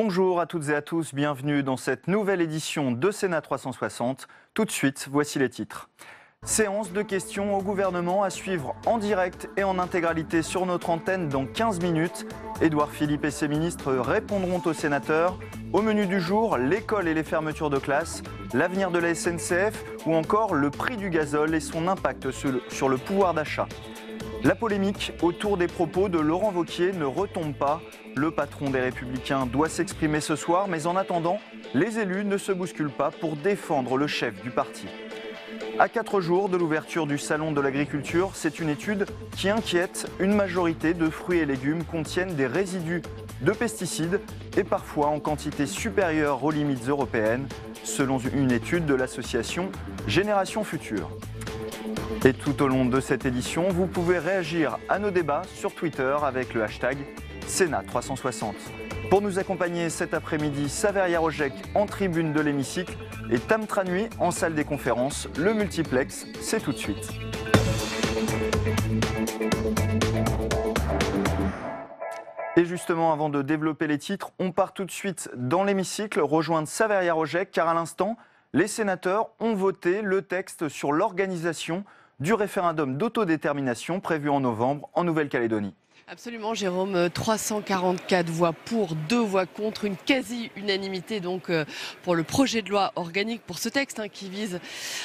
Bonjour à toutes et à tous, bienvenue dans cette nouvelle édition de Sénat 360. Tout de suite, voici les titres. Séance de questions au gouvernement à suivre en direct et en intégralité sur notre antenne dans 15 minutes. Édouard Philippe et ses ministres répondront aux sénateurs. Au menu du jour, l'école et les fermetures de classe, l'avenir de la SNCF ou encore le prix du gazole et son impact sur le pouvoir d'achat. La polémique autour des propos de Laurent Wauquiez ne retombe pas. Le patron des Républicains doit s'exprimer ce soir, mais en attendant, les élus ne se bousculent pas pour défendre le chef du parti. À 4 jours de l'ouverture du Salon de l'agriculture, c'est une étude qui inquiète. Une majorité de fruits et légumes contiennent des résidus de pesticides et parfois en quantité supérieure aux limites européennes, selon une étude de l'association Génération Future. Et tout au long de cette édition, vous pouvez réagir à nos débats sur Twitter avec le hashtag Sénat 360. Pour nous accompagner cet après-midi, Saveria Rojek en tribune de l'hémicycle et Tam Tranui en salle des conférences. Le multiplex, c'est tout de suite. Et justement, avant de développer les titres, on part tout de suite dans l'hémicycle, rejoindre Saveria Rojek, car à l'instant, les sénateurs ont voté le texte sur l'organisation du référendum d'autodétermination prévu en novembre en Nouvelle-Calédonie. Absolument, Jérôme, 344 voix pour, 2 voix contre, une quasi-unanimité donc pour le projet de loi organique, pour ce texte qui vise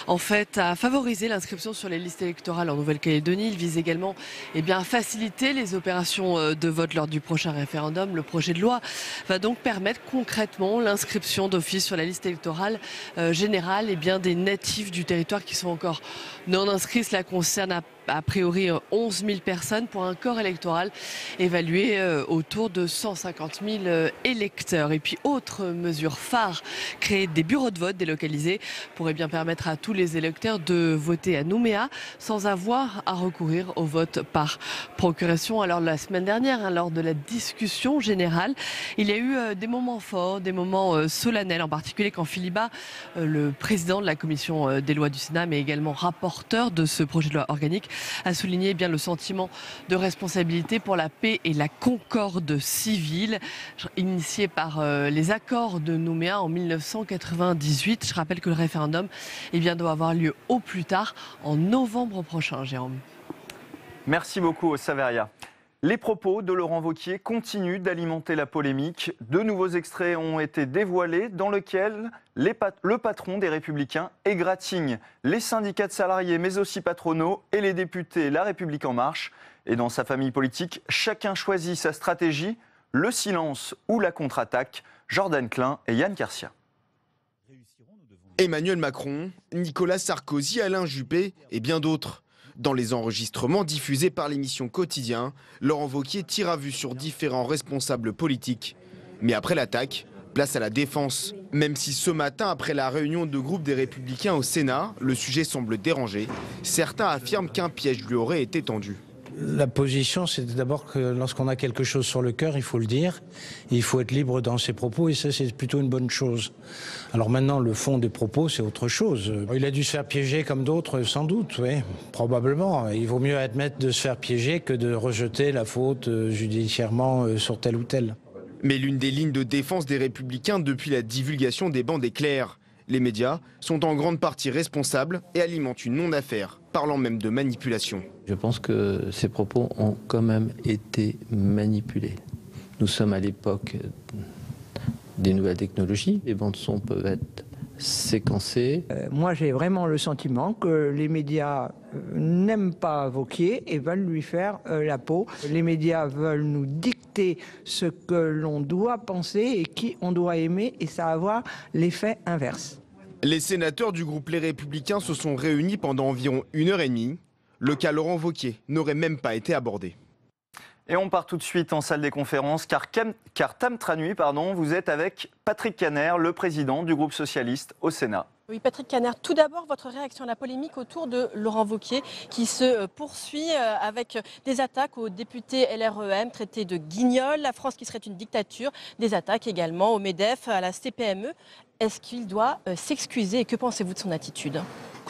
en fait à favoriser l'inscription sur les listes électorales en Nouvelle-Calédonie. Il vise également à faciliter les opérations de vote lors du prochain référendum. Le projet de loi va donc permettre concrètement l'inscription d'office sur la liste électorale générale des natifs du territoire qui sont encore non inscrits. Cela concerne a priori 11 000 personnes pour un corps électoral évalué autour de 150 000 électeurs. Et puis autre mesure phare, créer des bureaux de vote délocalisés pourrait bien permettre à tous les électeurs de voter à Nouméa sans avoir à recourir au vote par procuration. Alors la semaine dernière, lors de la discussion générale, il y a eu des moments forts, des moments solennels, en particulier quand Philippe Bas, le président de la commission des lois du Sénat, mais également rapporteur de ce projet de loi organique, a souligné le sentiment de responsabilité pour la paix et la concorde civile, initié par les accords de Nouméa en 1998. Je rappelle que le référendum doit avoir lieu au plus tard en novembre prochain, Jérôme. Merci beaucoup, Saveria. Les propos de Laurent Wauquiez continuent d'alimenter la polémique. De nouveaux extraits ont été dévoilés dans lesquels le patron des Républicains égratigne les syndicats de salariés, mais aussi patronaux, et les députés La République En Marche. Et dans sa famille politique, chacun choisit sa stratégie, le silence ou la contre-attaque. Jordan Klein et Yann Kersia. Emmanuel Macron, Nicolas Sarkozy, Alain Juppé et bien d'autres. Dans les enregistrements diffusés par l'émission Quotidien, Laurent Wauquiez tire à vue sur différents responsables politiques. Mais après l'attaque, place à la défense. Même si ce matin, après la réunion de groupe des Républicains au Sénat, le sujet semble déranger, certains affirment qu'un piège lui aurait été tendu. La position, c'est d'abord que lorsqu'on a quelque chose sur le cœur, il faut le dire. Il faut être libre dans ses propos et ça, c'est plutôt une bonne chose. Alors maintenant, le fond des propos, c'est autre chose. Il a dû se faire piéger comme d'autres, sans doute, oui, probablement. Il vaut mieux admettre de se faire piéger que de rejeter la faute judiciairement sur tel ou tel. Mais l'une des lignes de défense des Républicains depuis la divulgation des bandes est claire. Les médias sont en grande partie responsables et alimentent une non-affaire, parlant même de manipulation. Je pense que ces propos ont quand même été manipulés. Nous sommes à l'époque des nouvelles technologies. Les bandes son peuvent être séquencées. Moi, j'ai vraiment le sentiment que les médias n'aiment pas Wauquiez et veulent lui faire la peau. Les médias veulent nous dicter ce que l'on doit penser et qui on doit aimer, et ça va avoir l'effet inverse. Les sénateurs du groupe Les Républicains se sont réunis pendant environ 1h30. Le cas Laurent Wauquiez n'aurait même pas été abordé. Et on part tout de suite en salle des conférences, car Tam Tranui, vous êtes avec Patrick Kanner, le président du groupe socialiste au Sénat. Oui, Patrick Kanner, tout d'abord, votre réaction à la polémique autour de Laurent Wauquiez qui se poursuit avec des attaques aux députés LREM traités de guignols, la France qui serait une dictature, des attaques également au MEDEF, à la CPME. Est-ce qu'il doit s'excuser et que pensez-vous de son attitude ?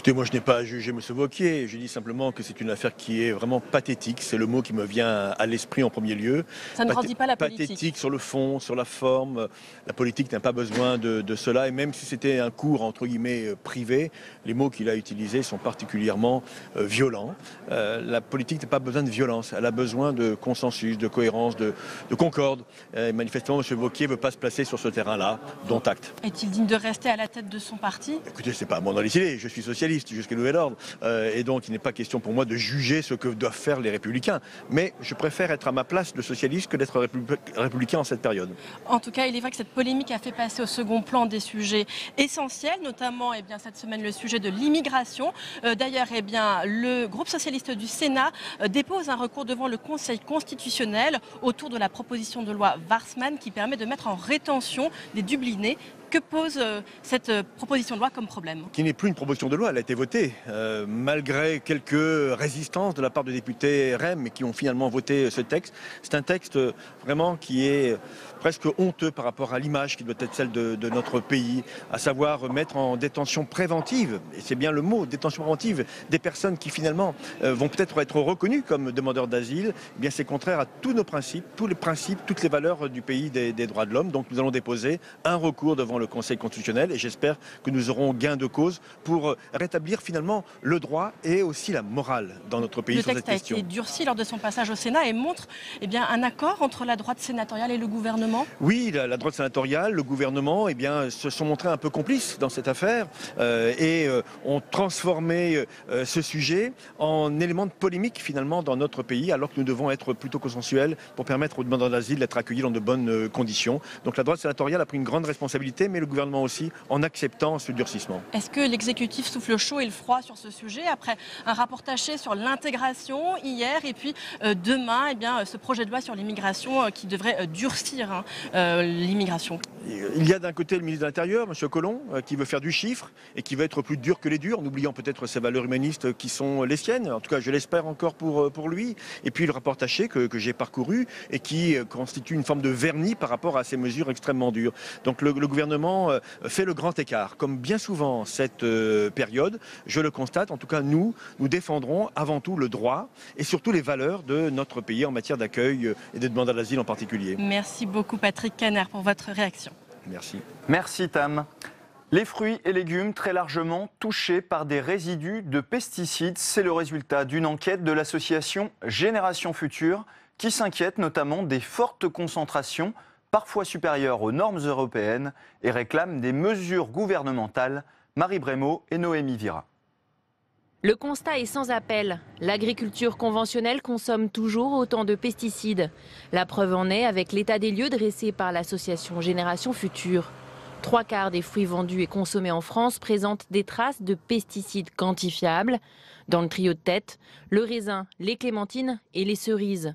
Écoutez, moi je n'ai pas à juger M. Wauquiez, je dis simplement que c'est une affaire qui est vraiment pathétique, c'est le mot qui me vient à l'esprit en premier lieu. Ça ne grandit pas la politique. Pathétique sur le fond, sur la forme, la politique n'a pas besoin de cela, et même si c'était un cours entre guillemets privé, les mots qu'il a utilisés sont particulièrement violents. La politique n'a pas besoin de violence, elle a besoin de consensus, de cohérence, de concorde. Et manifestement, M. Wauquiez ne veut pas se placer sur ce terrain-là, dont acte. Est-il digne de rester à la tête de son parti? Écoutez, c'est pas à moi d'en décider, je suis socialiste jusqu'à nouvel ordre, et donc il n'est pas question pour moi de juger ce que doivent faire les Républicains. Mais je préfère être à ma place de socialiste que d'être républicain en cette période. En tout cas, il est vrai que cette polémique a fait passer au second plan des sujets essentiels, notamment cette semaine le sujet de l'immigration. D'ailleurs, le groupe socialiste du Sénat dépose un recours devant le Conseil constitutionnel autour de la proposition de loi Warsmann qui permet de mettre en rétention des Dublinés. Que pose cette proposition de loi comme problème? Qui n'est plus une proposition de loi, elle a été votée, malgré quelques résistances de la part de députés REM qui ont finalement voté ce texte. C'est un texte vraiment qui est presque honteux par rapport à l'image qui doit être celle de notre pays, à savoir mettre en détention préventive, et c'est bien le mot, détention préventive, des personnes qui finalement vont peut-être être reconnues comme demandeurs d'asile. Eh bien c'est contraire à tous nos principes, toutes les valeurs du pays des droits de l'homme. Donc nous allons déposer un recours devant le Conseil constitutionnel et j'espère que nous aurons gain de cause pour rétablir finalement le droit et aussi la morale dans notre pays sur cette question. Le texte a été durci lors de son passage au Sénat et montre un accord entre la droite sénatoriale et le gouvernement. Oui, la droite sénatoriale, le gouvernement se sont montrés un peu complices dans cette affaire et ont transformé ce sujet en élément de polémique finalement dans notre pays, alors que nous devons être plutôt consensuels pour permettre aux demandeurs d'asile d'être accueillis dans de bonnes conditions. Donc la droite sénatoriale a pris une grande responsabilité, mais le gouvernement aussi, en acceptant ce durcissement. Est-ce que l'exécutif souffle le chaud et le froid sur ce sujet après un rapport taché sur l'intégration hier et puis demain ce projet de loi sur l'immigration qui devrait durcir l'immigration? Il y a d'un côté le ministre de l'Intérieur, M. Collomb, qui veut faire du chiffre et qui veut être plus dur que les durs, en oubliant peut-être ses valeurs humanistes qui sont les siennes. En tout cas, je l'espère encore pour lui. Et puis le rapport taché que j'ai parcouru et qui constitue une forme de vernis par rapport à ces mesures extrêmement dures. Donc le gouvernement fait le grand écart. Comme bien souvent cette période, je le constate, en tout cas nous défendrons avant tout le droit et surtout les valeurs de notre pays en matière d'accueil et des demandeurs d'asile en particulier. Merci beaucoup Patrick Caner pour votre réaction. Merci. Merci Tam. Les fruits et légumes très largement touchés par des résidus de pesticides, c'est le résultat d'une enquête de l'association Génération Future qui s'inquiète notamment des fortes concentrations, parfois supérieures aux normes européennes, et réclame des mesures gouvernementales. Marie Brémaud et Noémie Vira. Le constat est sans appel. L'agriculture conventionnelle consomme toujours autant de pesticides. La preuve en est avec l'état des lieux dressé par l'association Génération Future. 3/4 des fruits vendus et consommés en France présentent des traces de pesticides quantifiables. Dans le trio de tête, le raisin, les clémentines et les cerises.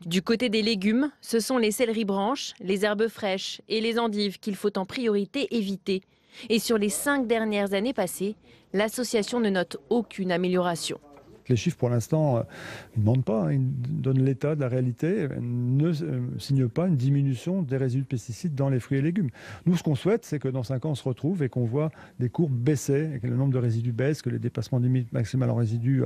Du côté des légumes, ce sont les céleris branches, les herbes fraîches et les endives qu'il faut en priorité éviter. Et sur les 5 dernières années passées, l'association ne note aucune amélioration. Les chiffres, pour l'instant, ils ne mentent pas, ils donnent l'état de la réalité, ne signent pas une diminution des résidus de pesticides dans les fruits et légumes. Nous, ce qu'on souhaite, c'est que dans 5 ans, on se retrouve et qu'on voit des courbes baisser, et que le nombre de résidus baisse, que les dépassements de limite maximale en résidus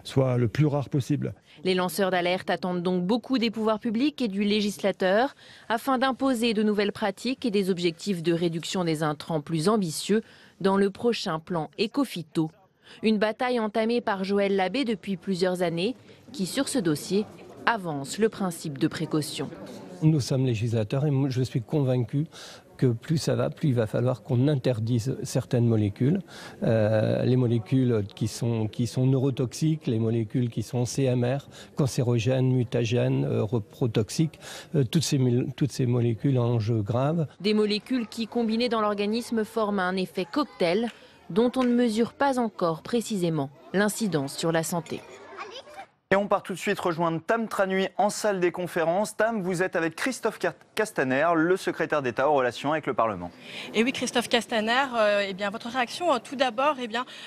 soient le plus rare possible. Les lanceurs d'alerte attendent donc beaucoup des pouvoirs publics et du législateur afin d'imposer de nouvelles pratiques et des objectifs de réduction des intrants plus ambitieux dans le prochain plan Écophyto. Une bataille entamée par Joël Labbé depuis plusieurs années, qui sur ce dossier avance le principe de précaution. Nous sommes législateurs et je suis convaincu que plus ça va, plus il va falloir qu'on interdise certaines molécules. Les molécules qui sont neurotoxiques, les molécules qui sont CMR, cancérogènes, mutagènes, reprotoxiques, toutes ces molécules en jeu grave. Des molécules qui, combinées dans l'organisme, forment un effet cocktail dont on ne mesure pas encore précisément l'incidence sur la santé. Et on part tout de suite rejoindre Tam Tranui en salle des conférences. Tam, vous êtes avec Christophe Castaner, le secrétaire d'État aux relations avec le Parlement. Et oui, Christophe Castaner, votre réaction tout d'abord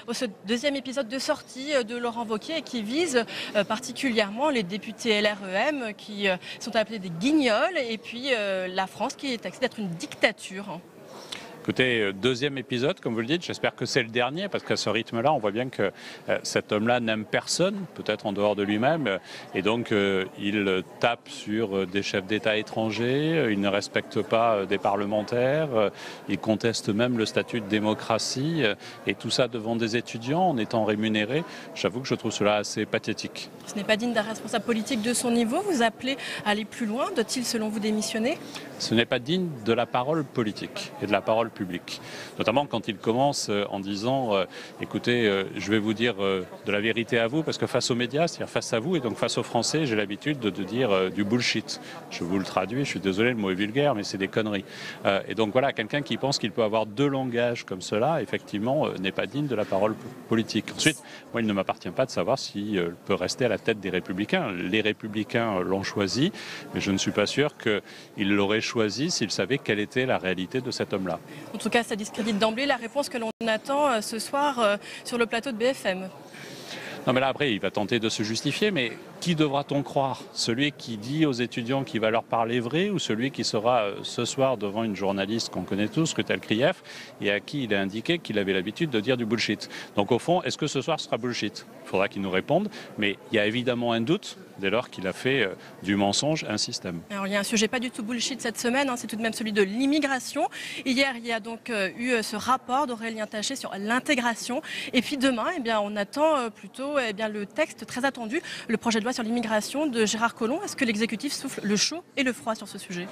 au ce deuxième épisode de sortie de Laurent Wauquiez qui vise particulièrement les députés LREM qui sont appelés des guignols et puis la France qui est taxée d'être une dictature. Écoutez, deuxième épisode, comme vous le dites, j'espère que c'est le dernier, parce qu'à ce rythme-là, on voit bien que cet homme-là n'aime personne, peut-être en dehors de lui-même, et donc il tape sur des chefs d'État étrangers, il ne respecte pas des parlementaires, il conteste même le statut de démocratie, et tout ça devant des étudiants, en étant rémunérés. J'avoue que je trouve cela assez pathétique. Ce n'est pas digne d'un responsable politique de son niveau. Vous appelez à aller plus loin. Doit-il, selon vous, démissionner ? Ce n'est pas digne de la parole politique et de la parole publique. Notamment quand il commence en disant écoutez, je vais vous dire de la vérité à vous, parce que face aux médias, c'est-à-dire face à vous et donc face aux Français, j'ai l'habitude de dire du bullshit. Je vous le traduis, je suis désolé, le mot est vulgaire, mais c'est des conneries. Et donc voilà, quelqu'un qui pense qu'il peut avoir deux langages comme cela, effectivement, n'est pas digne de la parole politique. Ensuite, moi, il ne m'appartient pas de savoir s'il peut rester à la tête des Républicains. Les Républicains l'ont choisi, mais je ne suis pas sûr qu'il l'aurait choisi s'il savait quelle était la réalité de cet homme-là. En tout cas, ça discrédite d'emblée la réponse que l'on attend ce soir sur le plateau de BFM. Non mais là après il va tenter de se justifier, mais qui devra-t-on croire? Celui qui dit aux étudiants qu'il va leur parler vrai, ou celui qui sera ce soir devant une journaliste qu'on connaît tous, Ruth Krief, et à qui il a indiqué qu'il avait l'habitude de dire du bullshit? Donc au fond, est-ce que ce soir sera bullshit? Il faudra qu'il nous réponde, mais il y a évidemment un doute dès lors qu'il a fait du mensonge un système. Alors il y a un sujet pas du tout bullshit cette semaine, c'est tout de même celui de l'immigration. Hier, il y a donc eu ce rapport d'Aurélien Taché sur l'intégration. Et puis demain, on attend plutôt le texte très attendu, le projet de loi sur l'immigration de Gérard Collomb. Est-ce que l'exécutif souffle le chaud et le froid sur ce sujet?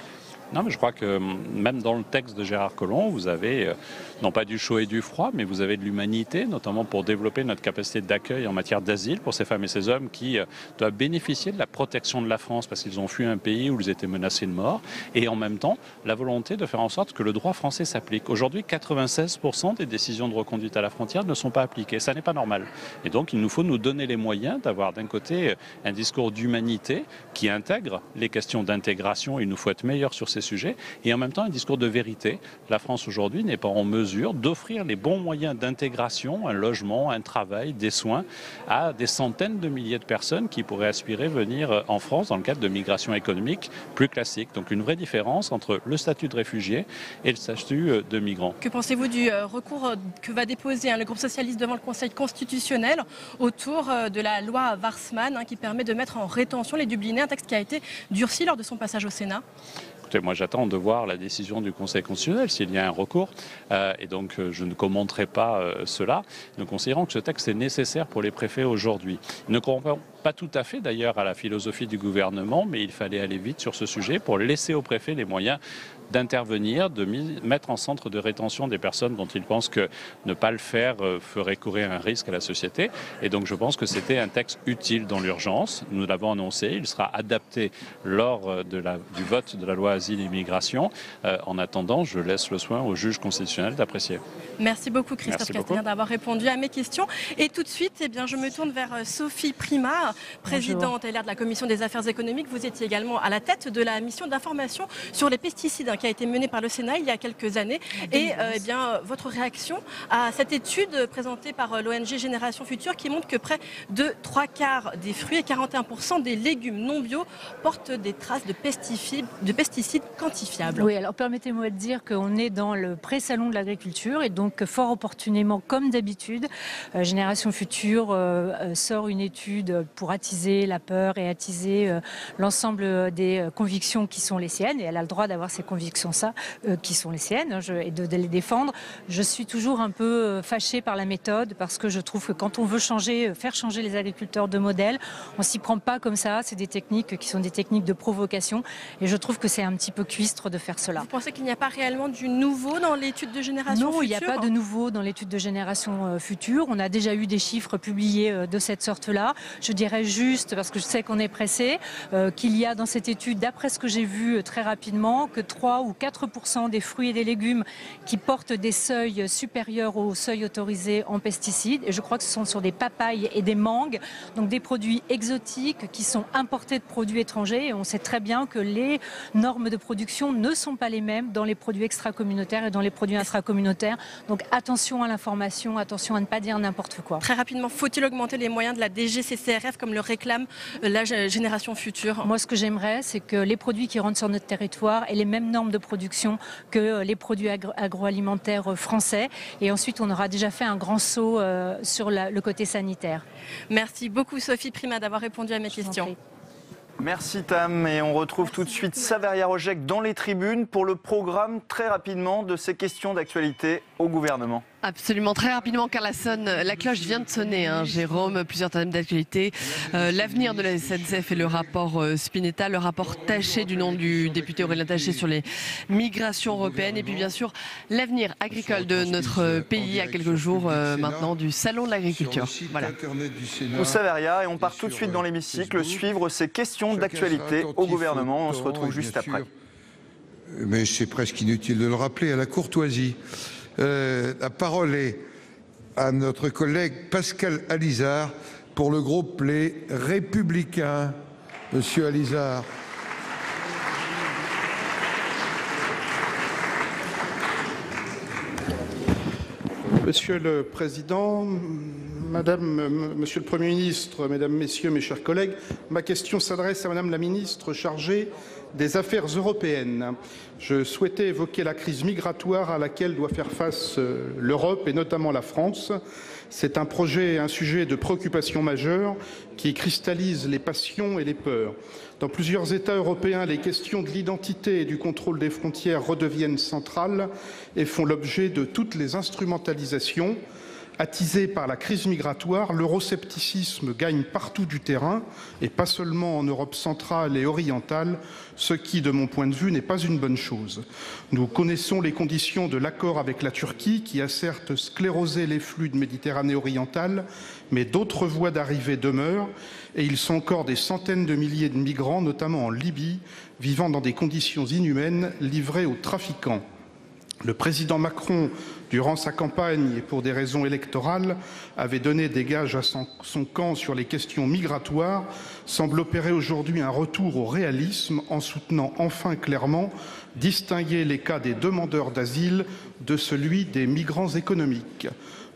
Non, mais je crois que même dans le texte de Gérard Collomb, vous avez non pas du chaud et du froid, mais vous avez de l'humanité, notamment pour développer notre capacité d'accueil en matière d'asile pour ces femmes et ces hommes qui doivent bénéficier de la protection de la France parce qu'ils ont fui un pays où ils étaient menacés de mort, et en même temps la volonté de faire en sorte que le droit français s'applique. Aujourd'hui, 96% des décisions de reconduite à la frontière ne sont pas appliquées. Ça n'est pas normal. Et donc il nous faut nous donner les moyens d'avoir d'un côté un discours d'humanité qui intègre les questions d'intégration. Il nous faut être meilleurs sur ces sujets, et en même temps un discours de vérité. La France aujourd'hui n'est pas en mesure d'offrir les bons moyens d'intégration, un logement, un travail, des soins à des centaines de milliers de personnes qui pourraient aspirer venir en France dans le cadre de migration économique plus classique. Donc une vraie différence entre le statut de réfugié et le statut de migrant. Que pensez-vous du recours que va déposer le groupe socialiste devant le Conseil constitutionnel autour de la loi Warsmann qui permet de mettre en rétention les Dublinés, un texte qui a été durci lors de son passage au Sénat? Moi, j'attends de voir la décision du Conseil constitutionnel s'il y a un recours, et donc je ne commenterai pas cela. Nous considérons que ce texte est nécessaire pour les préfets aujourd'hui. Nous ne croyons pas tout à fait d'ailleurs à la philosophie du gouvernement, mais il fallait aller vite sur ce sujet pour laisser aux préfets les moyens d'intervenir, de mettre en centre de rétention des personnes dont ils pensent que ne pas le faire ferait courir un risque à la société. Et donc je pense que c'était un texte utile dans l'urgence. Nous l'avons annoncé, il sera adapté lors du vote de la loi Asile et Immigration. En attendant, je laisse le soin au juge constitutionnel d'apprécier. Merci beaucoup Christophe Castaner d'avoir répondu à mes questions. Et tout de suite, je me tourne vers Sophie Primas, présidente LR de la Commission des Affaires économiques. Vous étiez également à la tête de la mission d'information sur les pesticides qui a été menée par le Sénat il y a quelques années. Et votre réaction à cette étude présentée par l'ONG Génération Future qui montre que près de 3/4 des fruits et 41% des légumes non bio portent des traces de pesticides quantifiables. Oui, alors permettez-moi de dire qu'on est dans le pré-salon de l'agriculture et donc fort opportunément, comme d'habitude, Génération Future sort une étude pour attiser la peur et attiser l'ensemble des convictions qui sont les siennes, et elle a le droit d'avoir ces convictions qui sont les siennes et de les défendre. Je suis toujours un peu fâchée par la méthode parce que je trouve que quand on veut faire changer les agriculteurs de modèle, on s'y prend pas comme ça. C'est des techniques qui sont des techniques de provocation et je trouve que c'est un petit peu cuistre de faire cela. Vous pensez qu'il n'y a pas réellement du nouveau dans l'étude de Génération Future? Non, il n'y a pas de nouveau dans l'étude de Génération Future. On a déjà eu des chiffres publiés de cette sorte-là. Je dirais juste, parce que je sais qu'on est pressé, qu'il y a dans cette étude, d'après ce que j'ai vu très rapidement, que 3 ou 4% des fruits et des légumes qui portent des seuils supérieurs aux seuils autorisés en pesticides. Et je crois que ce sont sur des papayes et des mangues, donc des produits exotiques qui sont importés de produits étrangers. Et on sait très bien que les normes de production ne sont pas les mêmes dans les produits extracommunautaires et dans les produits intracommunautaires. Donc attention à l'information, attention à ne pas dire n'importe quoi. Très rapidement, faut-il augmenter les moyens de la DGCCRF comme le réclame la génération future? Moi, ce que j'aimerais, c'est que les produits qui rentrent sur notre territoire aient les mêmes normes de production que les produits agroalimentaires français. Et ensuite, on aura déjà fait un grand saut sur le côté sanitaire. Merci beaucoup Sophie Primas d'avoir répondu à mes questions. Merci Tam, et on retrouve tout de suite Saveria Rojek dans les tribunes pour le programme très rapidement de ces questions d'actualité au gouvernement. Absolument, très rapidement, car la cloche vient de sonner, hein, Jérôme. Plusieurs thèmes d'actualité. L'avenir de la SNCF et le rapport Spinetta, le rapport Taché du nom du député Aurélien Taché sur les migrations européennes. Et puis bien sûr, l'avenir agricole de notre pays à quelques jours maintenant du Salon de l'agriculture. Voilà. Au Saveria, et on part tout de suite dans l'hémicycle suivre ces questions d'actualité au gouvernement. On se retrouve juste après. Mais c'est presque inutile de le rappeler, à la courtoisie. La parole est à notre collègue Pascal Alizard pour le groupe Les Républicains. Monsieur Alizard. Monsieur le Président, Monsieur le Premier ministre, Mesdames, Messieurs, mes chers collègues, ma question s'adresse à Madame la Ministre chargée des Affaires européennes. Je souhaitais évoquer la crise migratoire à laquelle doit faire face l'Europe et notamment la France. C'est un sujet de préoccupation majeure qui cristallise les passions et les peurs. Dans plusieurs États européens, les questions de l'identité et du contrôle des frontières redeviennent centrales et font l'objet de toutes les instrumentalisations. Attisé par la crise migratoire, l'euroscepticisme gagne partout du terrain, et pas seulement en Europe centrale et orientale, ce qui, de mon point de vue, n'est pas une bonne chose. Nous connaissons les conditions de l'accord avec la Turquie, qui a certes sclérosé les flux de Méditerranée orientale, mais d'autres voies d'arrivée demeurent, et ils sont encore des centaines de milliers de migrants, notamment en Libye, vivant dans des conditions inhumaines, livrés aux trafiquants. Le président Macron, durant sa campagne et pour des raisons électorales, avait donné des gages à son camp sur les questions migratoires, semble opérer aujourd'hui un retour au réalisme en soutenant enfin clairement distinguer les cas des demandeurs d'asile de celui des migrants économiques.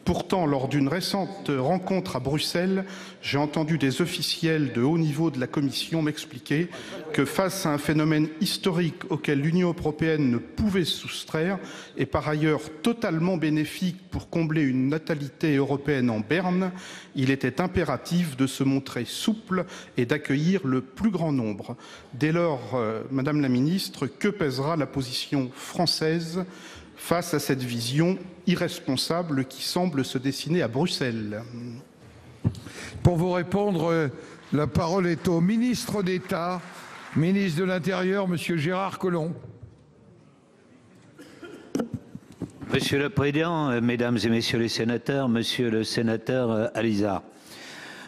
Pourtant, lors d'une récente rencontre à Bruxelles, j'ai entendu des officiels de haut niveau de la Commission m'expliquer que face à un phénomène historique auquel l'Union européenne ne pouvait se soustraire et par ailleurs totalement bénéfique pour combler une natalité européenne en berne, il était impératif de se montrer souple et d'accueillir le plus grand nombre. Dès lors, Madame la Ministre, que pèsera la position française face à cette vision irresponsable qui semble se dessiner à Bruxelles? Pour vous répondre, la parole est au ministre d'État, ministre de l'Intérieur, Monsieur Gérard Collomb. Monsieur le Président, Mesdames et Messieurs les sénateurs, Monsieur le sénateur Alizard,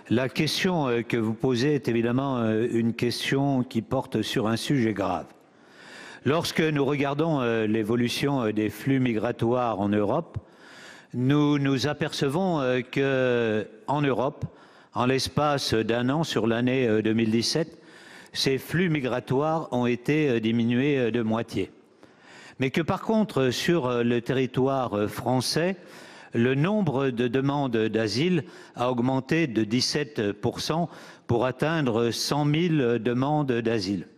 la question que vous posez est évidemment une question qui porte sur un sujet grave. Lorsque nous regardons l'évolution des flux migratoires en Europe, nous nous apercevons qu'en Europe, en l'espace d'un an sur l'année 2017, ces flux migratoires ont été diminués de moitié. Mais que par contre, sur le territoire français, le nombre de demandes d'asile a augmenté de 17% pour atteindre 100 000 demandes d'asile.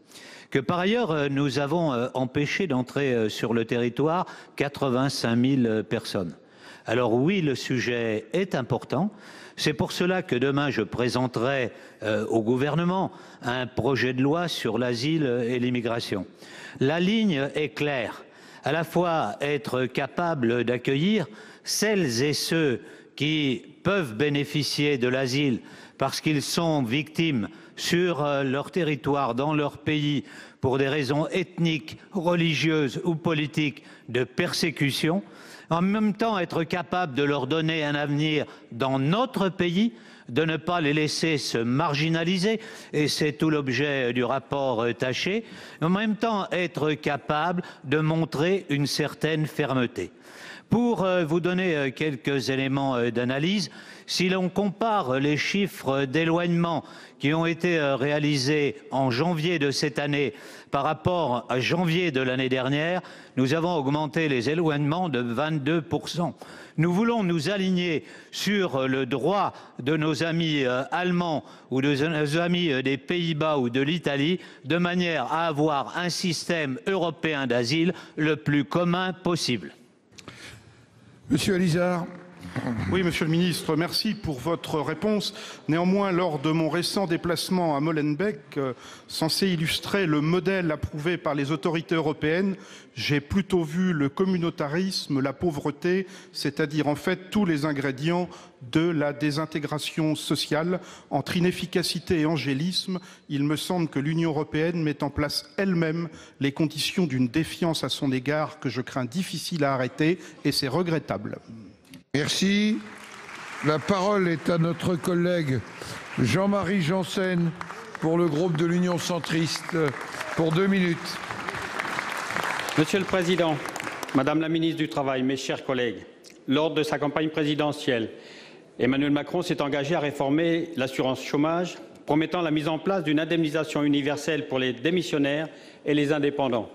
Que par ailleurs, nous avons empêché d'entrer sur le territoire 85 000 personnes. Alors oui, le sujet est important. C'est pour cela que demain, je présenterai au gouvernement un projet de loi sur l'asile et l'immigration. La ligne est claire. À la fois être capable d'accueillir celles et ceux qui peuvent bénéficier de l'asile parce qu'ils sont victimes sur leur territoire, dans leur pays, pour des raisons ethniques, religieuses ou politiques de persécution, en même temps être capable de leur donner un avenir dans notre pays, de ne pas les laisser se marginaliser, et c'est tout l'objet du rapport Taché, en même temps être capable de montrer une certaine fermeté. Pour vous donner quelques éléments d'analyse, si l'on compare les chiffres d'éloignement qui ont été réalisés en janvier de cette année par rapport à janvier de l'année dernière, nous avons augmenté les éloignements de 22%. Nous voulons nous aligner sur le droit de nos amis allemands ou de nos amis des Pays-Bas ou de l'Italie, de manière à avoir un système européen d'asile le plus commun possible. Monsieur Alizard. Oui, Monsieur le Ministre, merci pour votre réponse. Néanmoins, lors de mon récent déplacement à Molenbeek, censé illustrer le modèle approuvé par les autorités européennes, j'ai plutôt vu le communautarisme, la pauvreté, c'est-à-dire en fait tous les ingrédients de la désintégration sociale. Entre inefficacité et angélisme, il me semble que l'Union européenne met en place elle-même les conditions d'une défiance à son égard que je crains difficile à arrêter, et c'est regrettable. Merci. La parole est à notre collègue Jean-Marie Janssen pour le groupe de l'Union centriste pour 2 minutes. Monsieur le Président, Madame la Ministre du Travail, mes chers collègues, lors de sa campagne présidentielle, Emmanuel Macron s'est engagé à réformer l'assurance chômage, promettant la mise en place d'une indemnisation universelle pour les démissionnaires et les indépendants.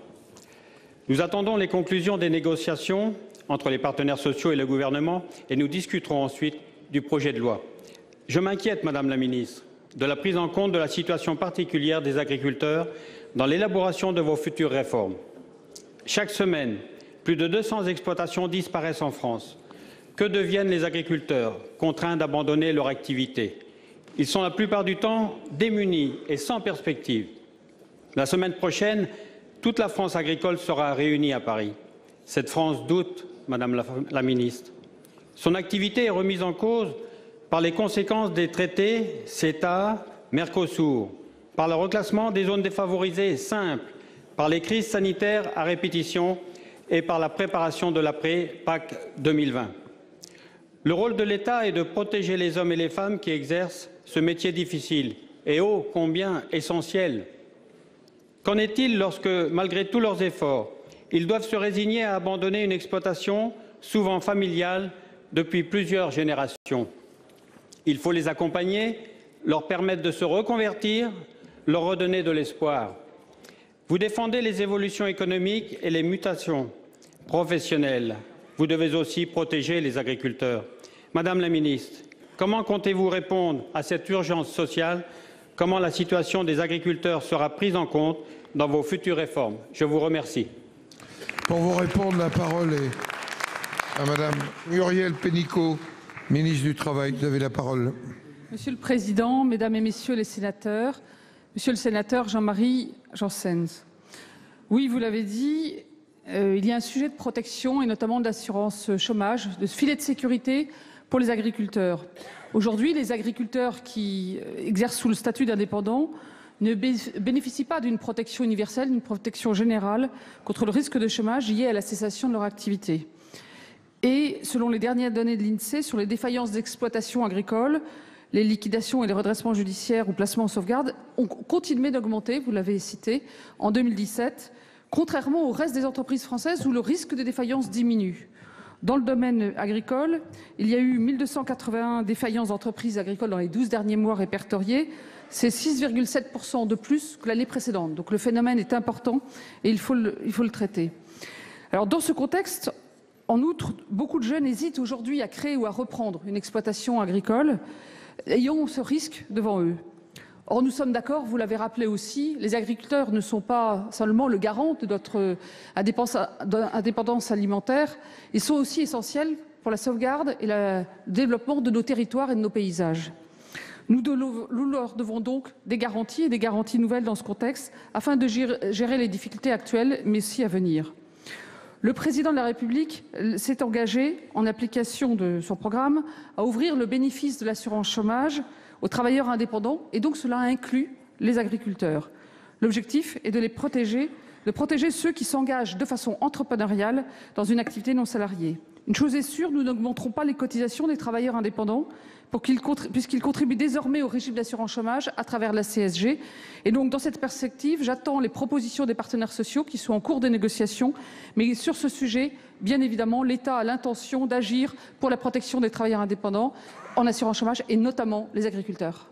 Nous attendons les conclusions des négociations entre les partenaires sociaux et le gouvernement et nous discuterons ensuite du projet de loi. Je m'inquiète, Madame la Ministre, de la prise en compte de la situation particulière des agriculteurs dans l'élaboration de vos futures réformes. Chaque semaine, plus de 200 exploitations disparaissent en France. Que deviennent les agriculteurs contraints d'abandonner leur activité? Ils sont la plupart du temps démunis et sans perspective. La semaine prochaine, toute la France agricole sera réunie à Paris. Cette France doute, Madame la Ministre. Son activité est remise en cause par les conséquences des traités CETA, Mercosur, par le reclassement des zones défavorisées simples, par les crises sanitaires à répétition et par la préparation de l'après-PAC 2020. Le rôle de l'État est de protéger les hommes et les femmes qui exercent ce métier difficile et ô combien essentiel. Qu'en est-il lorsque, malgré tous leurs efforts, ils doivent se résigner à abandonner une exploitation, souvent familiale, depuis plusieurs générations? Il faut les accompagner, leur permettre de se reconvertir, leur redonner de l'espoir. Vous défendez les évolutions économiques et les mutations professionnelles. Vous devez aussi protéger les agriculteurs. Madame la Ministre, comment comptez-vous répondre à cette urgence sociale? Comment la situation des agriculteurs sera prise en compte dans vos futures réformes? Je vous remercie. Pour vous répondre, la parole est à Madame Muriel Pénicaud, ministre du Travail. Vous avez la parole. Monsieur le Président, Mesdames et Messieurs les sénateurs, Monsieur le sénateur Jean-Marie Janssens, oui, vous l'avez dit, il y a un sujet de protection et notamment d'assurance chômage, de filet de sécurité pour les agriculteurs. Aujourd'hui, les agriculteurs qui exercent sous le statut d'indépendant ne bénéficient pas d'une protection universelle, d'une protection générale contre le risque de chômage lié à la cessation de leur activité. Et selon les dernières données de l'INSEE sur les défaillances d'exploitation agricole, les liquidations et les redressements judiciaires ou placements en sauvegarde ont continué d'augmenter, vous l'avez cité, en 2017, contrairement au reste des entreprises françaises où le risque de défaillance diminue. Dans le domaine agricole, il y a eu 1281 défaillances d'entreprises agricoles dans les 12 derniers mois répertoriés. C'est 6,7% de plus que l'année précédente. Donc le phénomène est important et il faut le traiter. Alors dans ce contexte, en outre, beaucoup de jeunes hésitent aujourd'hui à créer ou à reprendre une exploitation agricole, ayant ce risque devant eux. Or, nous sommes d'accord, vous l'avez rappelé aussi, les agriculteurs ne sont pas seulement le garant de notre indépendance alimentaire, ils sont aussi essentiels pour la sauvegarde et le développement de nos territoires et de nos paysages. Nous leur devons donc des garanties et des garanties nouvelles dans ce contexte afin de gérer les difficultés actuelles mais aussi à venir. Le président de la République s'est engagé, en application de son programme, à ouvrir le bénéfice de l'assurance chômage aux travailleurs indépendants et donc cela inclut les agriculteurs. L'objectif est de protéger ceux qui s'engagent de façon entrepreneuriale dans une activité non salariée. Une chose est sûre, nous n'augmenterons pas les cotisations des travailleurs indépendants puisqu'ils contribuent désormais au régime d'assurance chômage à travers la CSG. Et donc, dans cette perspective, j'attends les propositions des partenaires sociaux qui sont en cours de négociation. Mais sur ce sujet, bien évidemment, l'État a l'intention d'agir pour la protection des travailleurs indépendants en assurance chômage et notamment les agriculteurs.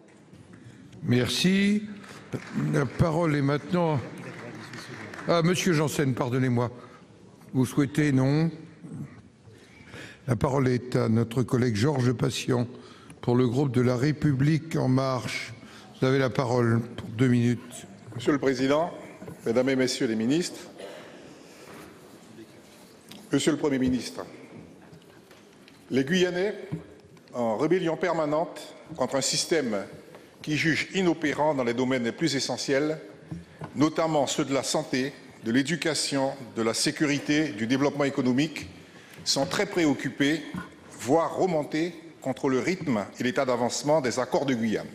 Merci. La parole est maintenant à Monsieur Janssen, pardonnez-moi. Vous souhaitez, non? La parole est à notre collègue Georges Patient pour le groupe de La République En Marche. Vous avez la parole pour 2 minutes. Monsieur le Président, Mesdames et Messieurs les ministres, Monsieur le Premier ministre, les Guyanais, en rébellion permanente contre un système qui juge inopérant dans les domaines les plus essentiels, notamment ceux de la santé, de l'éducation, de la sécurité, du développement économique, sont très préoccupés, voire remontés contre le rythme et l'état d'avancement des accords de Guyane.